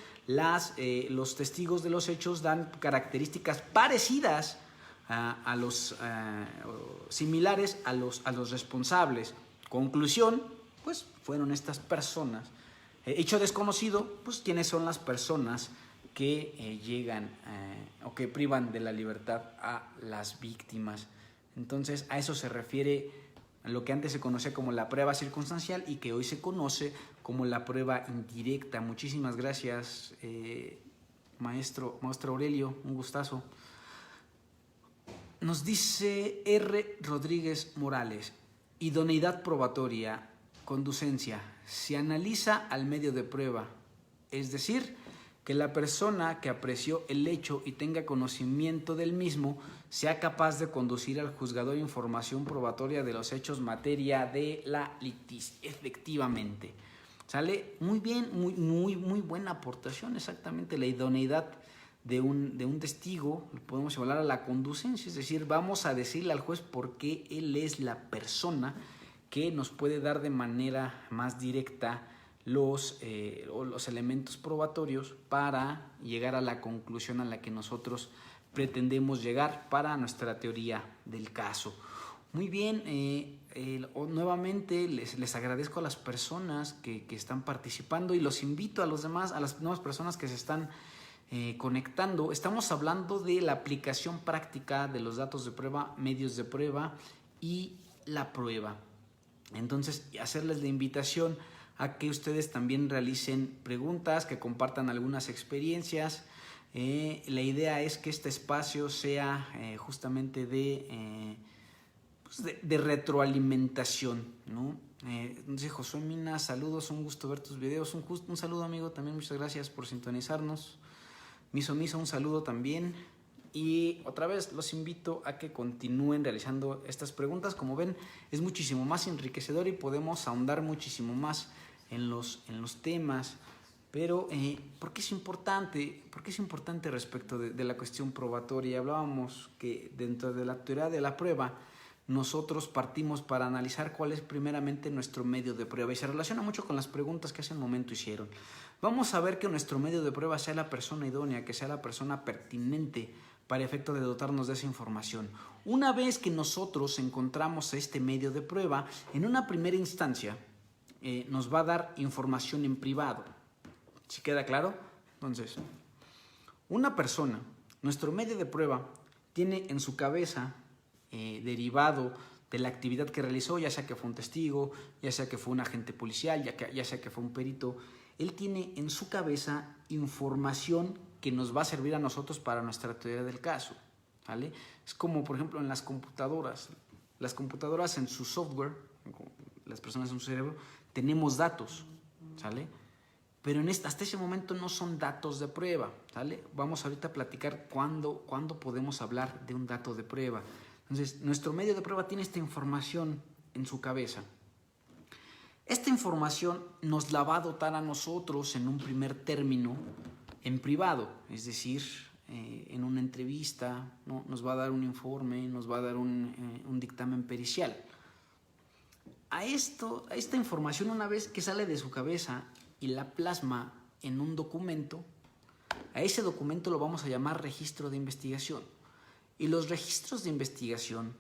los testigos de los hechos dan características parecidas similares a los responsables. Conclusión, pues fueron estas personas. Hecho desconocido, pues quiénes son las personas que llegan o que privan de la libertad a las víctimas. Entonces, a eso se refiere a lo que antes se conocía como la prueba circunstancial y que hoy se conoce como la prueba indirecta. Muchísimas gracias, maestro Aurelio, un gustazo. Nos dice R. Rodríguez Morales: idoneidad probatoria, conducencia. Se analiza al medio de prueba, es decir, que la persona que apreció el hecho y tenga conocimiento del mismo sea capaz de conducir al juzgador información probatoria de los hechos materia de la litis. Efectivamente. ¿Sale? Muy bien, muy buena aportación, exactamente. La idoneidad de un testigo, lo podemos hablar a la conducencia, es decir, vamos a decirle al juez por qué él es la persona que nos puede dar de manera más directa los elementos probatorios para llegar a la conclusión a la que nosotros pretendemos llegar para nuestra teoría del caso. Muy bien, nuevamente les agradezco a las personas que están participando y los invito a las nuevas personas que se están conectando. Estamos hablando de la aplicación práctica de los datos de prueba, medios de prueba y la prueba. Entonces, hacerles la invitación a que ustedes también realicen preguntas, que compartan algunas experiencias. La idea es que este espacio sea justamente de retroalimentación, ¿no? Dice Josué Mina, saludos, un gusto ver tus videos. Un saludo, amigo, también muchas gracias por sintonizarnos. Miso, un saludo también. Y otra vez los invito a que continúen realizando estas preguntas. Como ven, es muchísimo más enriquecedor y podemos ahondar muchísimo más en los temas. Pero, ¿por qué es importante? ¿Por qué es importante respecto de la cuestión probatoria? Hablábamos que dentro de la teoría de la prueba, nosotros partimos para analizar cuál es primeramente nuestro medio de prueba y se relaciona mucho con las preguntas que hace un momento hicieron. Vamos a ver que nuestro medio de prueba sea la persona idónea, que sea la persona pertinente para efecto de dotarnos de esa información. Una vez que nosotros encontramos este medio de prueba, en una primera instancia nos va a dar información en privado. ¿Sí queda claro? Entonces, una persona, nuestro medio de prueba, tiene en su cabeza derivado de la actividad que realizó, ya sea que fue un testigo, ya sea que fue un agente policial, ya sea que fue un perito, él tiene en su cabeza información que nos va a servir a nosotros para nuestra teoría del caso, ¿vale? Es como, por ejemplo, en las computadoras. Las computadoras en su software, las personas en su cerebro, tenemos datos, ¿sale? Pero hasta ese momento no son datos de prueba, ¿sale? Vamos ahorita a platicar cuándo podemos hablar de un dato de prueba. Entonces, nuestro medio de prueba tiene esta información en su cabeza. Esta información nos la va a dotar a nosotros en un primer término en privado, es decir, en una entrevista, ¿no? Nos va a dar un informe, nos va a dar un dictamen pericial. A esta información, una vez que sale de su cabeza y la plasma en un documento, a ese documento lo vamos a llamar registro de investigación. Y los registros de investigación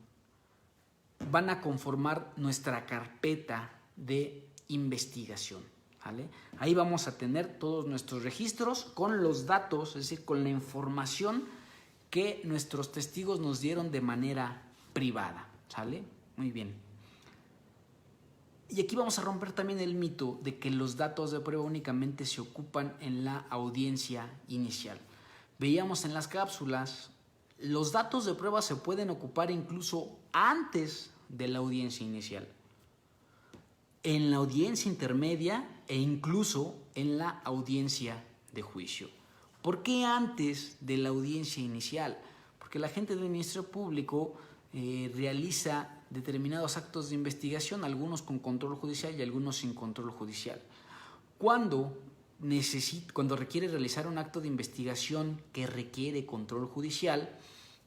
van a conformar nuestra carpeta de investigación, ¿vale? Ahí vamos a tener todos nuestros registros con los datos, es decir, con la información que nuestros testigos nos dieron de manera privada, ¿sale? Muy bien. Y aquí vamos a romper también el mito de que los datos de prueba únicamente se ocupan en la audiencia inicial. Veíamos en las cápsulas, los datos de prueba se pueden ocupar incluso antes de la audiencia inicial, en la audiencia intermedia e incluso en la audiencia de juicio. ¿Por qué antes de la audiencia inicial? Porque la gente del Ministerio Público realiza determinados actos de investigación, algunos con control judicial y algunos sin control judicial. Cuando requiere realizar un acto de investigación que requiere control judicial,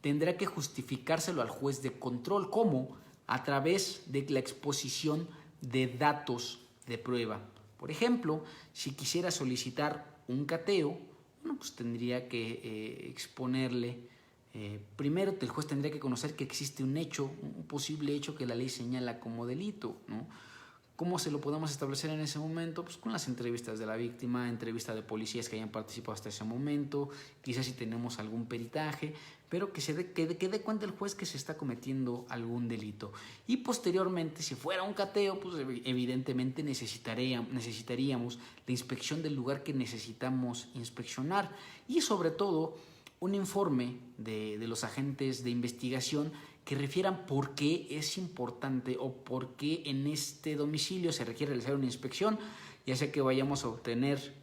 tendrá que justificárselo al juez de control. ¿Cómo? A través de la exposición de datos de prueba. Por ejemplo, si quisiera solicitar un cateo, bueno, pues tendría que exponerle. Primero, el juez tendría que conocer que existe un hecho, un posible hecho que la ley señala como delito, ¿no? ¿Cómo se lo podemos establecer en ese momento? Pues con las entrevistas de la víctima, entrevista de policías que hayan participado hasta ese momento, quizás si tenemos algún peritaje, pero que dé cuenta el juez que se está cometiendo algún delito. Y posteriormente, si fuera un cateo, pues evidentemente necesitaríamos la inspección del lugar que necesitamos inspeccionar y sobre todo un informe de los agentes de investigación que refieran por qué es importante o por qué en este domicilio se requiere realizar una inspección, ya sea que vayamos a obtener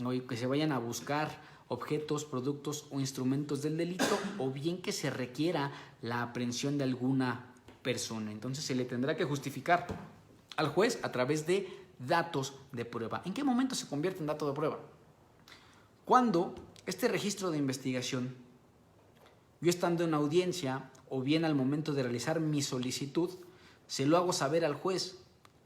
o que se vayan a buscar objetos, productos o instrumentos del delito, o bien que se requiera la aprehensión de alguna persona. Entonces se le tendrá que justificar al juez a través de datos de prueba. ¿En qué momento se convierte en dato de prueba? Cuando este registro de investigación, yo estando en audiencia o bien al momento de realizar mi solicitud, se lo hago saber al juez.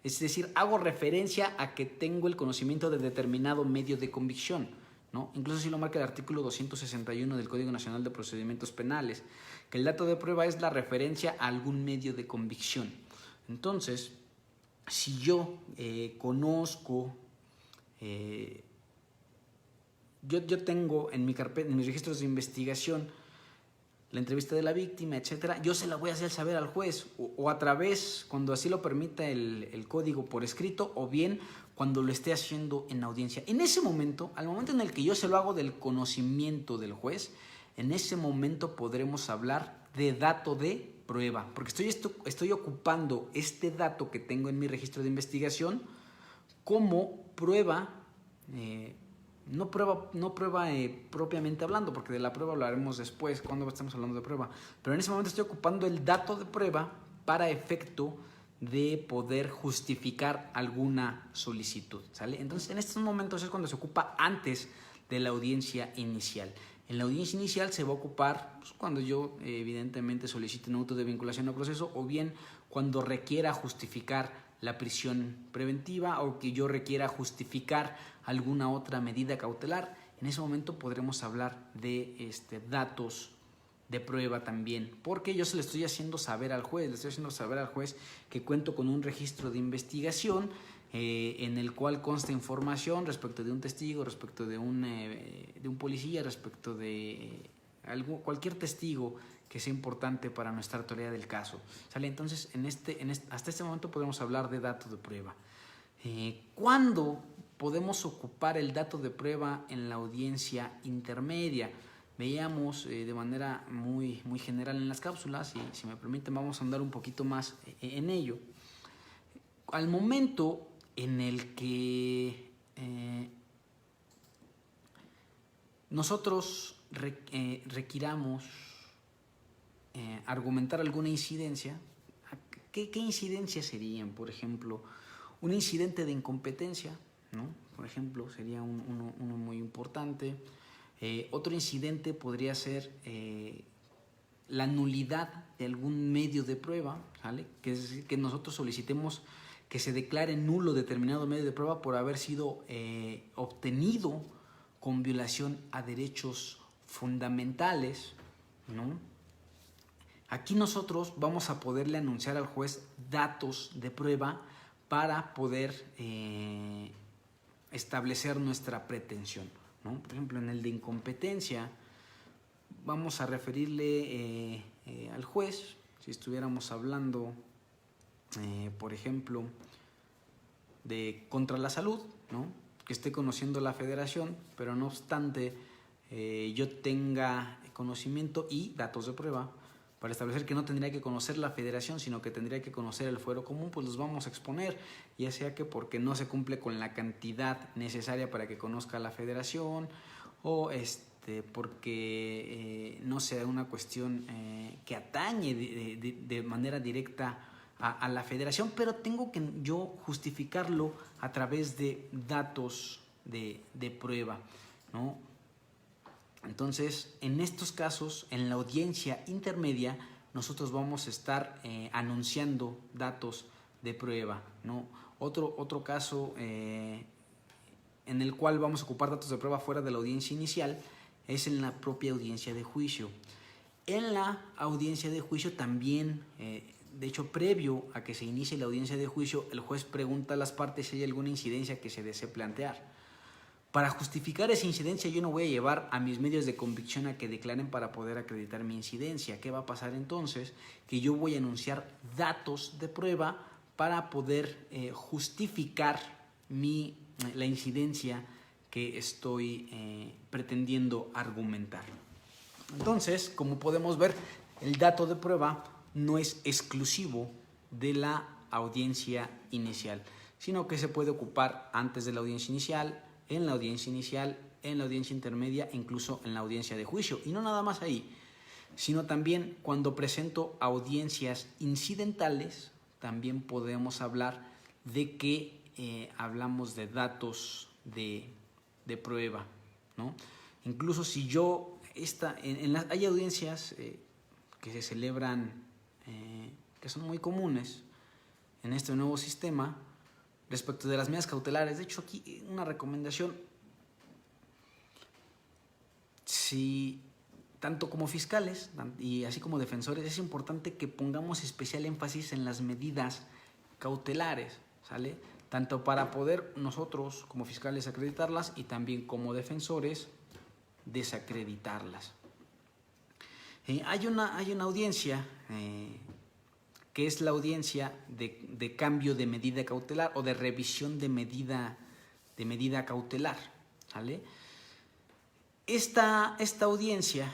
Es decir, hago referencia a que tengo el conocimiento de determinado medio de convicción, ¿no? Incluso así lo marca el artículo 261 del Código Nacional de Procedimientos Penales, que el dato de prueba es la referencia a algún medio de convicción. Entonces, si yo conozco, yo tengo en mi carpeta, en mis registros de investigación, la entrevista de la víctima, etcétera, yo se la voy a hacer saber al juez o a través, cuando así lo permita el código por escrito, o bien cuando lo esté haciendo en audiencia. En ese momento, al momento en el que yo se lo hago del conocimiento del juez, en ese momento podremos hablar de dato de prueba, porque estoy ocupando este dato que tengo en mi registro de investigación como prueba. No prueba propiamente hablando, porque de la prueba hablaremos después, cuando estemos hablando de prueba. Pero en ese momento estoy ocupando el dato de prueba para efecto de poder justificar alguna solicitud, ¿sale? Entonces, en estos momentos es cuando se ocupa antes de la audiencia inicial. En la audiencia inicial se va a ocupar pues, cuando yo evidentemente solicite un auto de vinculación a proceso, o bien cuando requiera justificar la prisión preventiva o que yo requiera justificar alguna otra medida cautelar. En ese momento podremos hablar de datos de prueba también, porque yo se le estoy haciendo saber al juez, que cuento con un registro de investigación en el cual consta información respecto de un testigo, respecto de un policía, respecto de cualquier testigo que sea importante para nuestra autoridad del caso, ¿sale? Entonces, hasta este momento podemos hablar de dato de prueba. ¿Cuándo podemos ocupar el dato de prueba en la audiencia intermedia? Veíamos de manera muy general en las cápsulas, y si me permiten vamos a andar un poquito más en ello. Al momento en el que nosotros requiramos argumentar alguna incidencia, ¿qué incidencias serían? Por ejemplo, un incidente de incompetencia, ¿no? Por ejemplo, sería uno muy importante. Otro incidente podría ser la nulidad de algún medio de prueba, ¿vale? Que es decir, que nosotros solicitemos que se declare nulo determinado medio de prueba por haber sido obtenido con violación a derechos fundamentales, ¿no? Aquí nosotros vamos a poderle anunciar al juez datos de prueba para poder establecer nuestra pretensión, ¿no? Por ejemplo, en el de incompetencia vamos a referirle al juez, si estuviéramos hablando, por ejemplo, de contra la salud, ¿no? Que esté conociendo la federación, pero no obstante yo tenga conocimiento y datos de prueba para establecer que no tendría que conocer la federación, sino que tendría que conocer el fuero común, pues los vamos a exponer, ya sea que porque no se cumple con la cantidad necesaria para que conozca la federación, o porque no sea una cuestión que atañe de manera directa a la federación, pero tengo que yo justificarlo a través de datos de prueba, ¿no? Entonces, en estos casos, en la audiencia intermedia, nosotros vamos a estar anunciando datos de prueba, ¿no? Otro caso en el cual vamos a ocupar datos de prueba fuera de la audiencia inicial es en la propia audiencia de juicio. En la audiencia de juicio también, de hecho, previo a que se inicie la audiencia de juicio, el juez pregunta a las partes si hay alguna incidencia que se desee plantear. Para justificar esa incidencia yo no voy a llevar a mis medios de convicción a que declaren para poder acreditar mi incidencia. ¿Qué va a pasar entonces? Que yo voy a anunciar datos de prueba para poder justificar la incidencia que estoy pretendiendo argumentar. Entonces, como podemos ver, el dato de prueba no es exclusivo de la audiencia inicial, sino que se puede ocupar antes de la audiencia inicial, en la audiencia inicial, en la audiencia intermedia, incluso en la audiencia de juicio. Y no nada más ahí, sino también cuando presento audiencias incidentales, también podemos hablar de que hablamos de datos de prueba, ¿no? Incluso si yo, hay audiencias que se celebran, que son muy comunes en este nuevo sistema, respecto de las medidas cautelares. De hecho, aquí una recomendación: si tanto como fiscales y así como defensores, es importante que pongamos especial énfasis en las medidas cautelares, ¿sale? Tanto para poder nosotros como fiscales acreditarlas y también como defensores desacreditarlas. Hay una audiencia que es la audiencia de cambio de medida cautelar o de revisión de medida cautelar, ¿vale? Esta audiencia,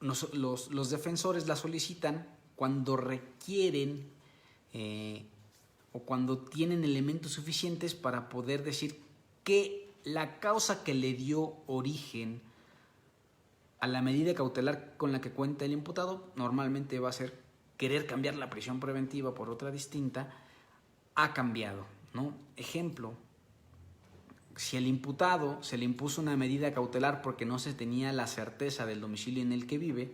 los defensores la solicitan cuando requieren o cuando tienen elementos suficientes para poder decir que la causa que le dio origen a la medida cautelar con la que cuenta el imputado normalmente va a ser querer cambiar la prisión preventiva por otra distinta, ha cambiado, ¿no? Ejemplo: si al imputado se le impuso una medida cautelar porque no se tenía la certeza del domicilio en el que vive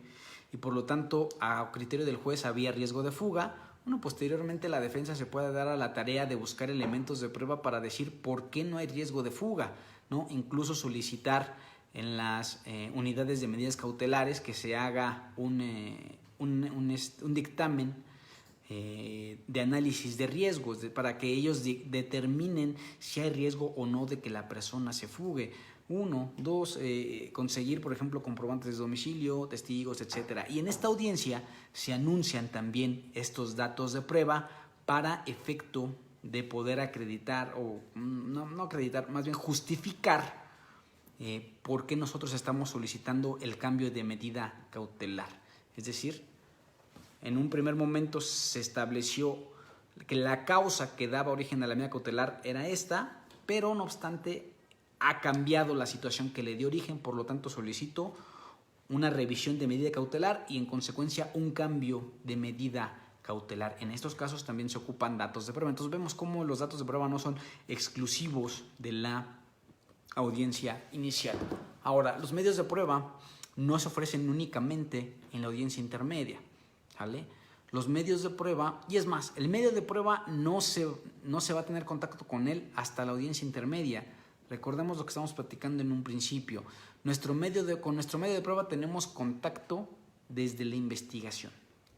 y por lo tanto a criterio del juez había riesgo de fuga, bueno, posteriormente la defensa se puede dar a la tarea de buscar elementos de prueba para decir por qué no hay riesgo de fuga, ¿no? Incluso solicitar en las unidades de medidas cautelares que se haga un dictamen de análisis de riesgos para que ellos determinen si hay riesgo o no de que la persona se fugue. 1, 2, conseguir, por ejemplo, comprobantes de domicilio, testigos, etcétera. Y en esta audiencia se anuncian también estos datos de prueba para efecto de poder acreditar, o no acreditar, más bien justificar por qué nosotros estamos solicitando el cambio de medida cautelar. Es decir, en un primer momento se estableció que la causa que daba origen a la medida cautelar era esta, pero no obstante ha cambiado la situación que le dio origen, por lo tanto solicito una revisión de medida cautelar y en consecuencia un cambio de medida cautelar. En estos casos también se ocupan datos de prueba. Entonces vemos cómo los datos de prueba no son exclusivos de la audiencia inicial. Ahora, los medios de prueba no se ofrecen únicamente en la audiencia intermedia, ¿vale? Los medios de prueba, y es más, el medio de prueba no se va a tener contacto con él hasta la audiencia intermedia. Recordemos lo que estamos platicando en un principio. Con nuestro medio de prueba tenemos contacto desde la investigación,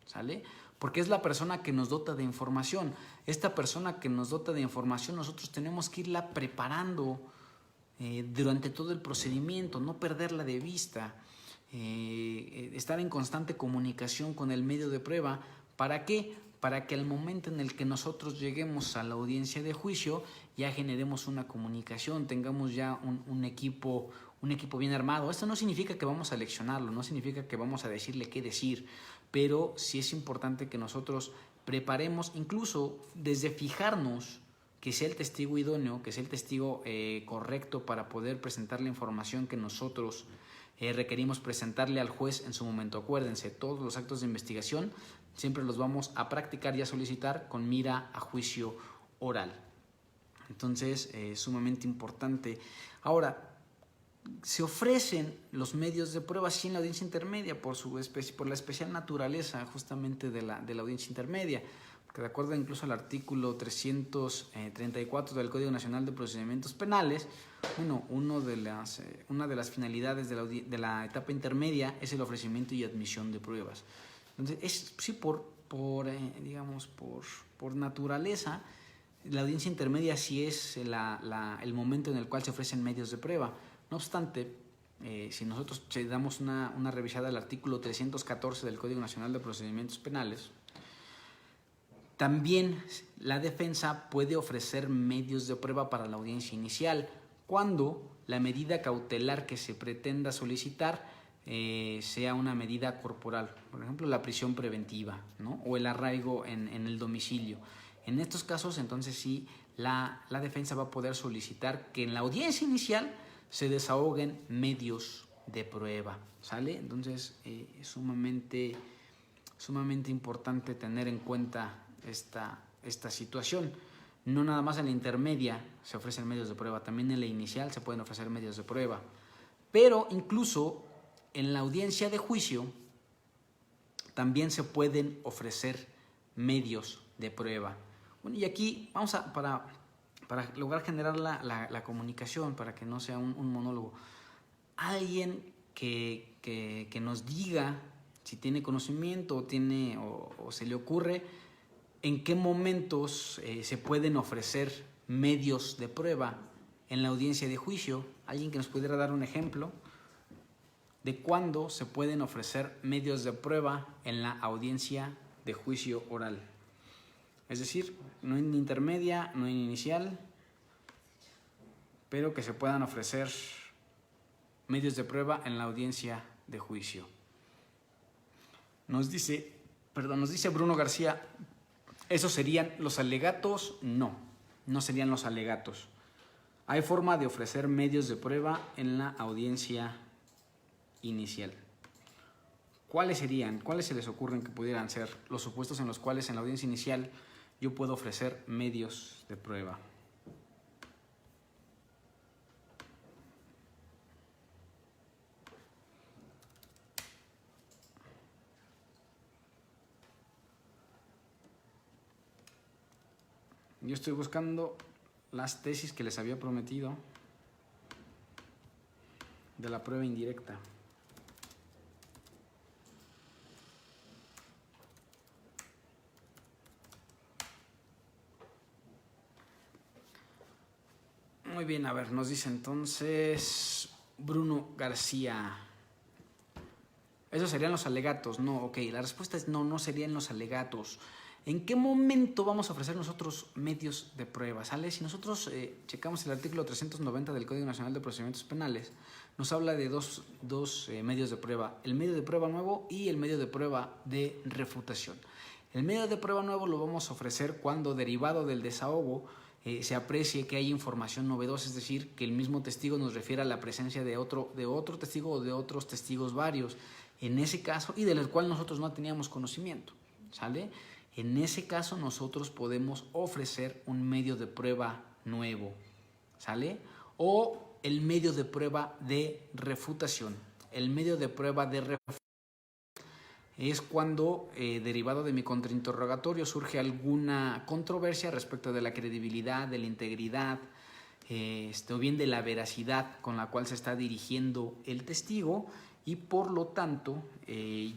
¿sale? Porque es la persona que nos dota de información. Esta persona que nos dota de información, nosotros tenemos que irla preparando durante todo el procedimiento, no perderla de vista, estar en constante comunicación con el medio de prueba. ¿Para qué? Para que al momento en el que nosotros lleguemos a la audiencia de juicio ya generemos una comunicación, tengamos ya un equipo bien armado. Esto no significa que vamos a leccionarlo, no significa que vamos a decirle qué decir, pero sí es importante que nosotros preparemos, incluso desde fijarnos que sea el testigo idóneo, que sea el testigo correcto para poder presentar la información que nosotros requerimos presentarle al juez en su momento. Acuérdense, todos los actos de investigación siempre los vamos a practicar y a solicitar con mira a juicio oral. Entonces, sumamente importante. Ahora, se ofrecen los medios de prueba sí en la audiencia intermedia por la especial naturaleza justamente de la audiencia intermedia, que de acuerdo incluso al artículo 334 del Código Nacional de Procedimientos Penales, una de las finalidades de la etapa intermedia es el ofrecimiento y admisión de pruebas. Entonces, por naturaleza, la audiencia intermedia sí es el momento en el cual se ofrecen medios de prueba. No obstante, si nosotros damos una revisada al artículo 314 del Código Nacional de Procedimientos Penales, también la defensa puede ofrecer medios de prueba para la audiencia inicial cuando la medida cautelar que se pretenda solicitar sea una medida corporal, por ejemplo la prisión preventiva, ¿no? O el arraigo en el domicilio. En estos casos entonces sí la defensa va a poder solicitar que en la audiencia inicial se desahoguen medios de prueba, ¿sale? Entonces es sumamente importante tener en cuenta esta situación. No nada más en la intermedia se ofrecen medios de prueba, también en la inicial se pueden ofrecer medios de prueba, pero incluso en la audiencia de juicio también se pueden ofrecer medios de prueba. Bueno, y aquí vamos a, para lograr generar la comunicación, para que no sea un monólogo, alguien que nos diga si tiene conocimiento o se le ocurre en qué momentos se pueden ofrecer medios de prueba en la audiencia de juicio. Alguien que nos pudiera dar un ejemplo de cuándo se pueden ofrecer medios de prueba en la audiencia de juicio oral. Es decir, no en intermedia, no en inicial, pero que se puedan ofrecer medios de prueba en la audiencia de juicio. Nos dice Bruno García, ¿esos serían los alegatos? No serían los alegatos. Hay forma de ofrecer medios de prueba en la audiencia inicial. ¿Cuáles serían? ¿Cuáles se les ocurren que pudieran ser los supuestos en los cuales en la audiencia inicial yo puedo ofrecer medios de prueba? Yo estoy buscando las tesis que les había prometido de la prueba indirecta. Muy bien, a ver, nos dice entonces Bruno García. ¿Esos serían los alegatos? No, ok, la respuesta es no serían los alegatos. ¿En qué momento vamos a ofrecer nosotros medios de prueba? ¿Sale? Si nosotros checamos el artículo 390 del Código Nacional de Procedimientos Penales, nos habla de dos medios de prueba, el medio de prueba nuevo y el medio de prueba de refutación. El medio de prueba nuevo lo vamos a ofrecer cuando, derivado del desahogo, se aprecie que hay información novedosa, es decir, que el mismo testigo nos refiere a la presencia de otro testigo o de otros testigos varios, en ese caso, y del cual nosotros no teníamos conocimiento, ¿sale? En ese caso nosotros podemos ofrecer un medio de prueba nuevo, ¿sale? O el medio de prueba de refutación. El medio de prueba de refutación es cuando, derivado de mi contrainterrogatorio, surge alguna controversia respecto de la credibilidad, de la integridad, o bien de la veracidad con la cual se está dirigiendo el testigo, y por lo tanto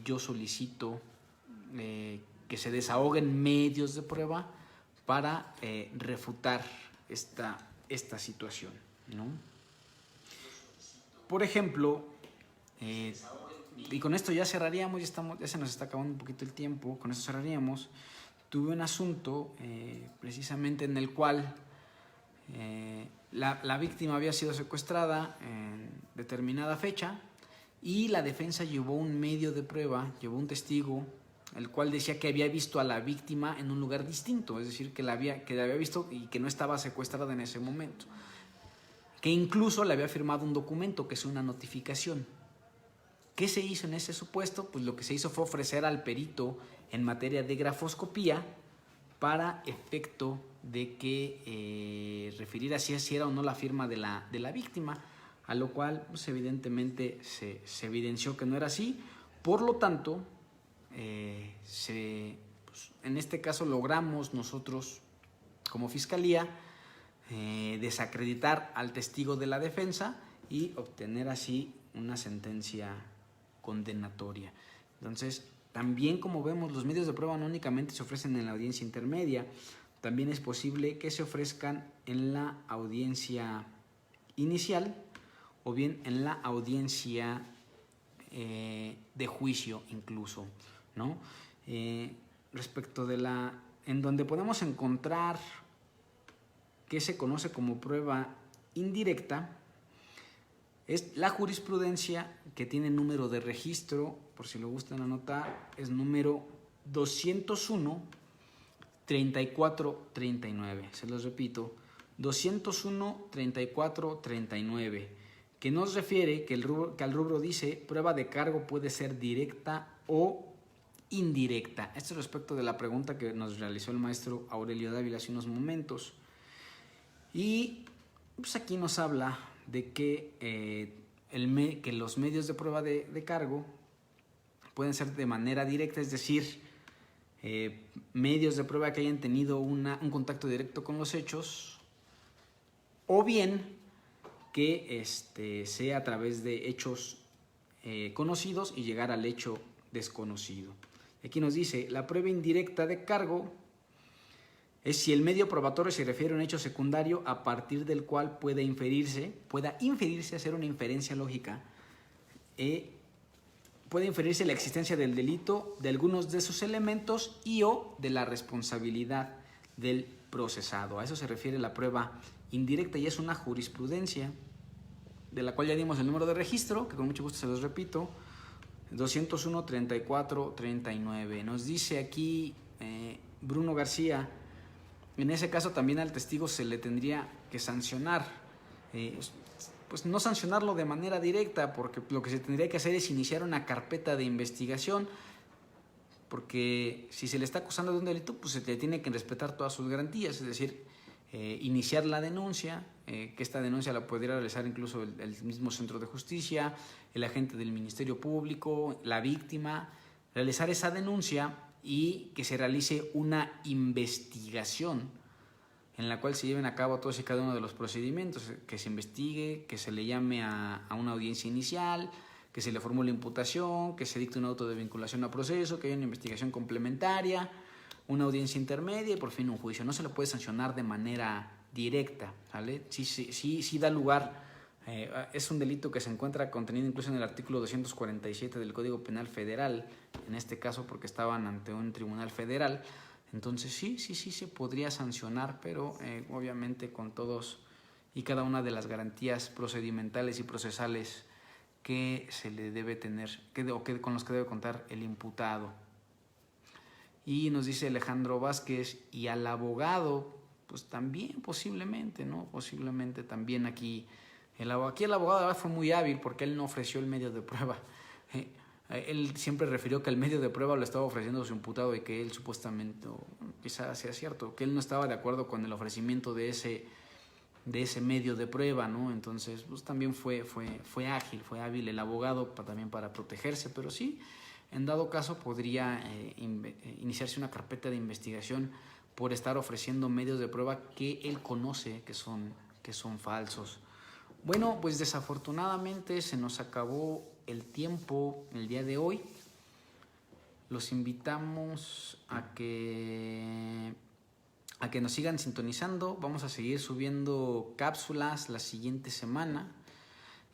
yo solicito que se desahoguen medios de prueba para refutar esta situación, ¿no? Por ejemplo, y con esto ya cerraríamos, ya se nos está acabando un poquito el tiempo, con esto cerraríamos. Tuve un asunto precisamente en el cual la víctima había sido secuestrada en determinada fecha y la defensa llevó un medio de prueba, llevó un testigo, el cual decía que había visto a la víctima en un lugar distinto, es decir, que la había visto y que no estaba secuestrada en ese momento, que incluso le había firmado un documento, que es una notificación. ¿Qué se hizo en ese supuesto? Pues lo que se hizo fue ofrecer al perito en materia de grafoscopía para efecto de que refiriera si era o no la firma de la víctima, a lo cual pues, evidentemente se evidenció que no era así. Por lo tanto, pues, en este caso logramos nosotros como fiscalía desacreditar al testigo de la defensa y obtener así una sentencia condenatoria. Entonces, también como vemos, los medios de prueba no únicamente se ofrecen en la audiencia intermedia, también es posible que se ofrezcan en la audiencia inicial o bien en la audiencia de juicio incluso, ¿no? Respecto de en donde podemos encontrar que se conoce como prueba indirecta, es la jurisprudencia que tiene número de registro, por si lo gustan anotar, es número 201 3439. Se los repito, 201 34 39, que nos refiere que al rubro dice prueba de cargo puede ser directa o indirecta. Esto respecto de la pregunta que nos realizó el maestro Aurelio Dávila hace unos momentos. Y pues aquí nos habla de que, que los medios de prueba de cargo pueden ser de manera directa, es decir, medios de prueba que hayan tenido un contacto directo con los hechos, o bien que sea a través de hechos conocidos y llegar al hecho desconocido. Aquí nos dice, la prueba indirecta de cargo es si el medio probatorio se refiere a un hecho secundario a partir del cual pueda inferirse, hacer una inferencia lógica, puede inferirse la existencia del delito, de algunos de sus elementos y o de la responsabilidad del procesado. A eso se refiere la prueba indirecta y es una jurisprudencia de la cual ya dimos el número de registro, que con mucho gusto se los repito, 201 34 39. Nos dice aquí Bruno García, en ese caso también al testigo se le tendría que sancionar, pues no sancionarlo de manera directa, porque lo que se tendría que hacer es iniciar una carpeta de investigación, porque si se le está acusando de un delito, pues se le tiene que respetar todas sus garantías, es decir, iniciar la denuncia, que esta denuncia la pudiera realizar incluso el mismo centro de justicia, el agente del Ministerio Público, la víctima, realizar esa denuncia y que se realice una investigación en la cual se lleven a cabo todos y cada uno de los procedimientos, que se investigue, que se le llame a una audiencia inicial, que se le formule imputación, que se dicte un auto de vinculación a proceso, que haya una investigación complementaria, una audiencia intermedia y por fin un juicio. No se le puede sancionar de manera directa, ¿vale? Sí da lugar. Es un delito que se encuentra contenido incluso en el artículo 247 del Código Penal Federal, en este caso porque estaban ante un tribunal federal. Entonces sí se podría sancionar, pero obviamente con todos y cada una de las garantías procedimentales y procesales que se le debe tener, con los que debe contar el imputado. Y nos dice Alejandro Vázquez, y al abogado, pues también posiblemente, ¿no? Posiblemente también aquí el abogado fue muy hábil porque él no ofreció el medio de prueba. Él siempre refirió que el medio de prueba lo estaba ofreciendo su imputado y que él supuestamente, quizás sea cierto, que él no estaba de acuerdo con el ofrecimiento de ese medio de prueba, ¿no? Entonces, pues también fue ágil, fue hábil el abogado también para protegerse, pero sí, en dado caso podría iniciarse una carpeta de investigación por estar ofreciendo medios de prueba que él conoce que son falsos. Bueno, pues desafortunadamente se nos acabó el tiempo el día de hoy. Los invitamos a que nos sigan sintonizando. Vamos a seguir subiendo cápsulas la siguiente semana.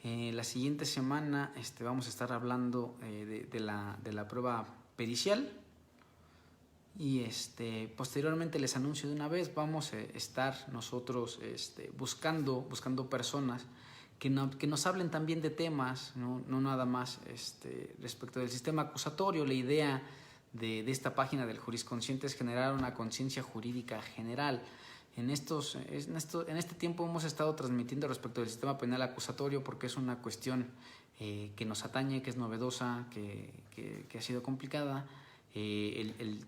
La siguiente semana vamos a estar hablando de la prueba pericial. Y posteriormente les anuncio de una vez, vamos a estar nosotros buscando personas que nos hablen también de temas, no nada más respecto del sistema acusatorio. La idea de esta página del Jurisconsciente es generar una conciencia jurídica general. En este tiempo hemos estado transmitiendo respecto del sistema penal acusatorio porque es una cuestión que nos atañe, que es novedosa, que ha sido complicada.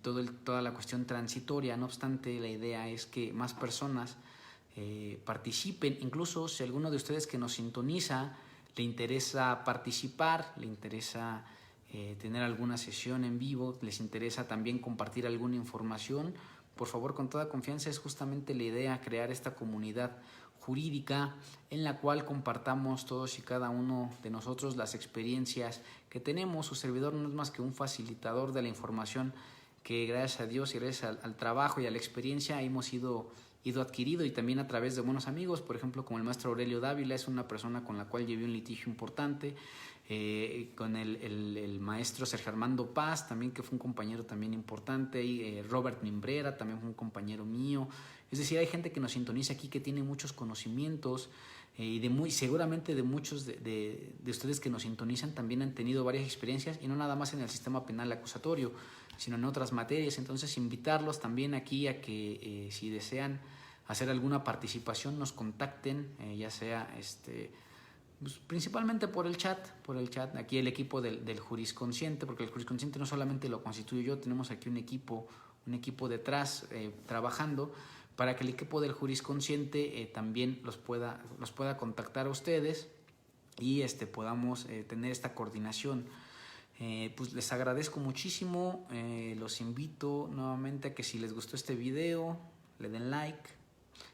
Toda la cuestión transitoria. No obstante, la idea es que más personas participen. Incluso si alguno de ustedes que nos sintoniza le interesa participar, le interesa tener alguna sesión en vivo, les interesa también compartir alguna información, por favor, con toda confianza. Es justamente la idea, crear esta comunidad jurídica en la cual compartamos todos y cada uno de nosotros las experiencias que tenemos. Su servidor no es más que un facilitador de la información que, gracias a Dios y gracias al trabajo y a la experiencia, hemos ido adquirido, y también a través de buenos amigos, por ejemplo, como el maestro Aurelio Dávila. Es una persona con la cual llevé un litigio importante, con el maestro Sergio Armando Paz, también, que fue un compañero también importante, y Robert Mimbrera, también fue un compañero mío. Es decir, hay gente que nos sintoniza aquí que tiene muchos conocimientos, y seguramente de muchos de ustedes que nos sintonizan también han tenido varias experiencias, y no nada más en el sistema penal acusatorio. sino en otras materias. Entonces, invitarlos también aquí a que si desean hacer alguna participación, nos contacten, ya sea pues, principalmente por el chat. Aquí el equipo del jurisconsciente, porque el jurisconsciente no solamente lo constituyo yo, tenemos aquí un equipo detrás trabajando para que el equipo del jurisconsciente también los pueda contactar a ustedes y podamos tener esta coordinación. Pues les agradezco muchísimo, los invito nuevamente a que si les gustó este video le den like,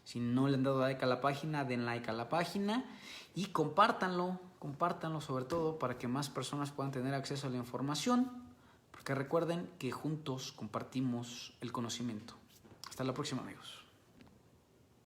si no le han dado like a la página, den like a la página y compártanlo sobre todo para que más personas puedan tener acceso a la información, porque recuerden que juntos compartimos el conocimiento. Hasta la próxima, amigos.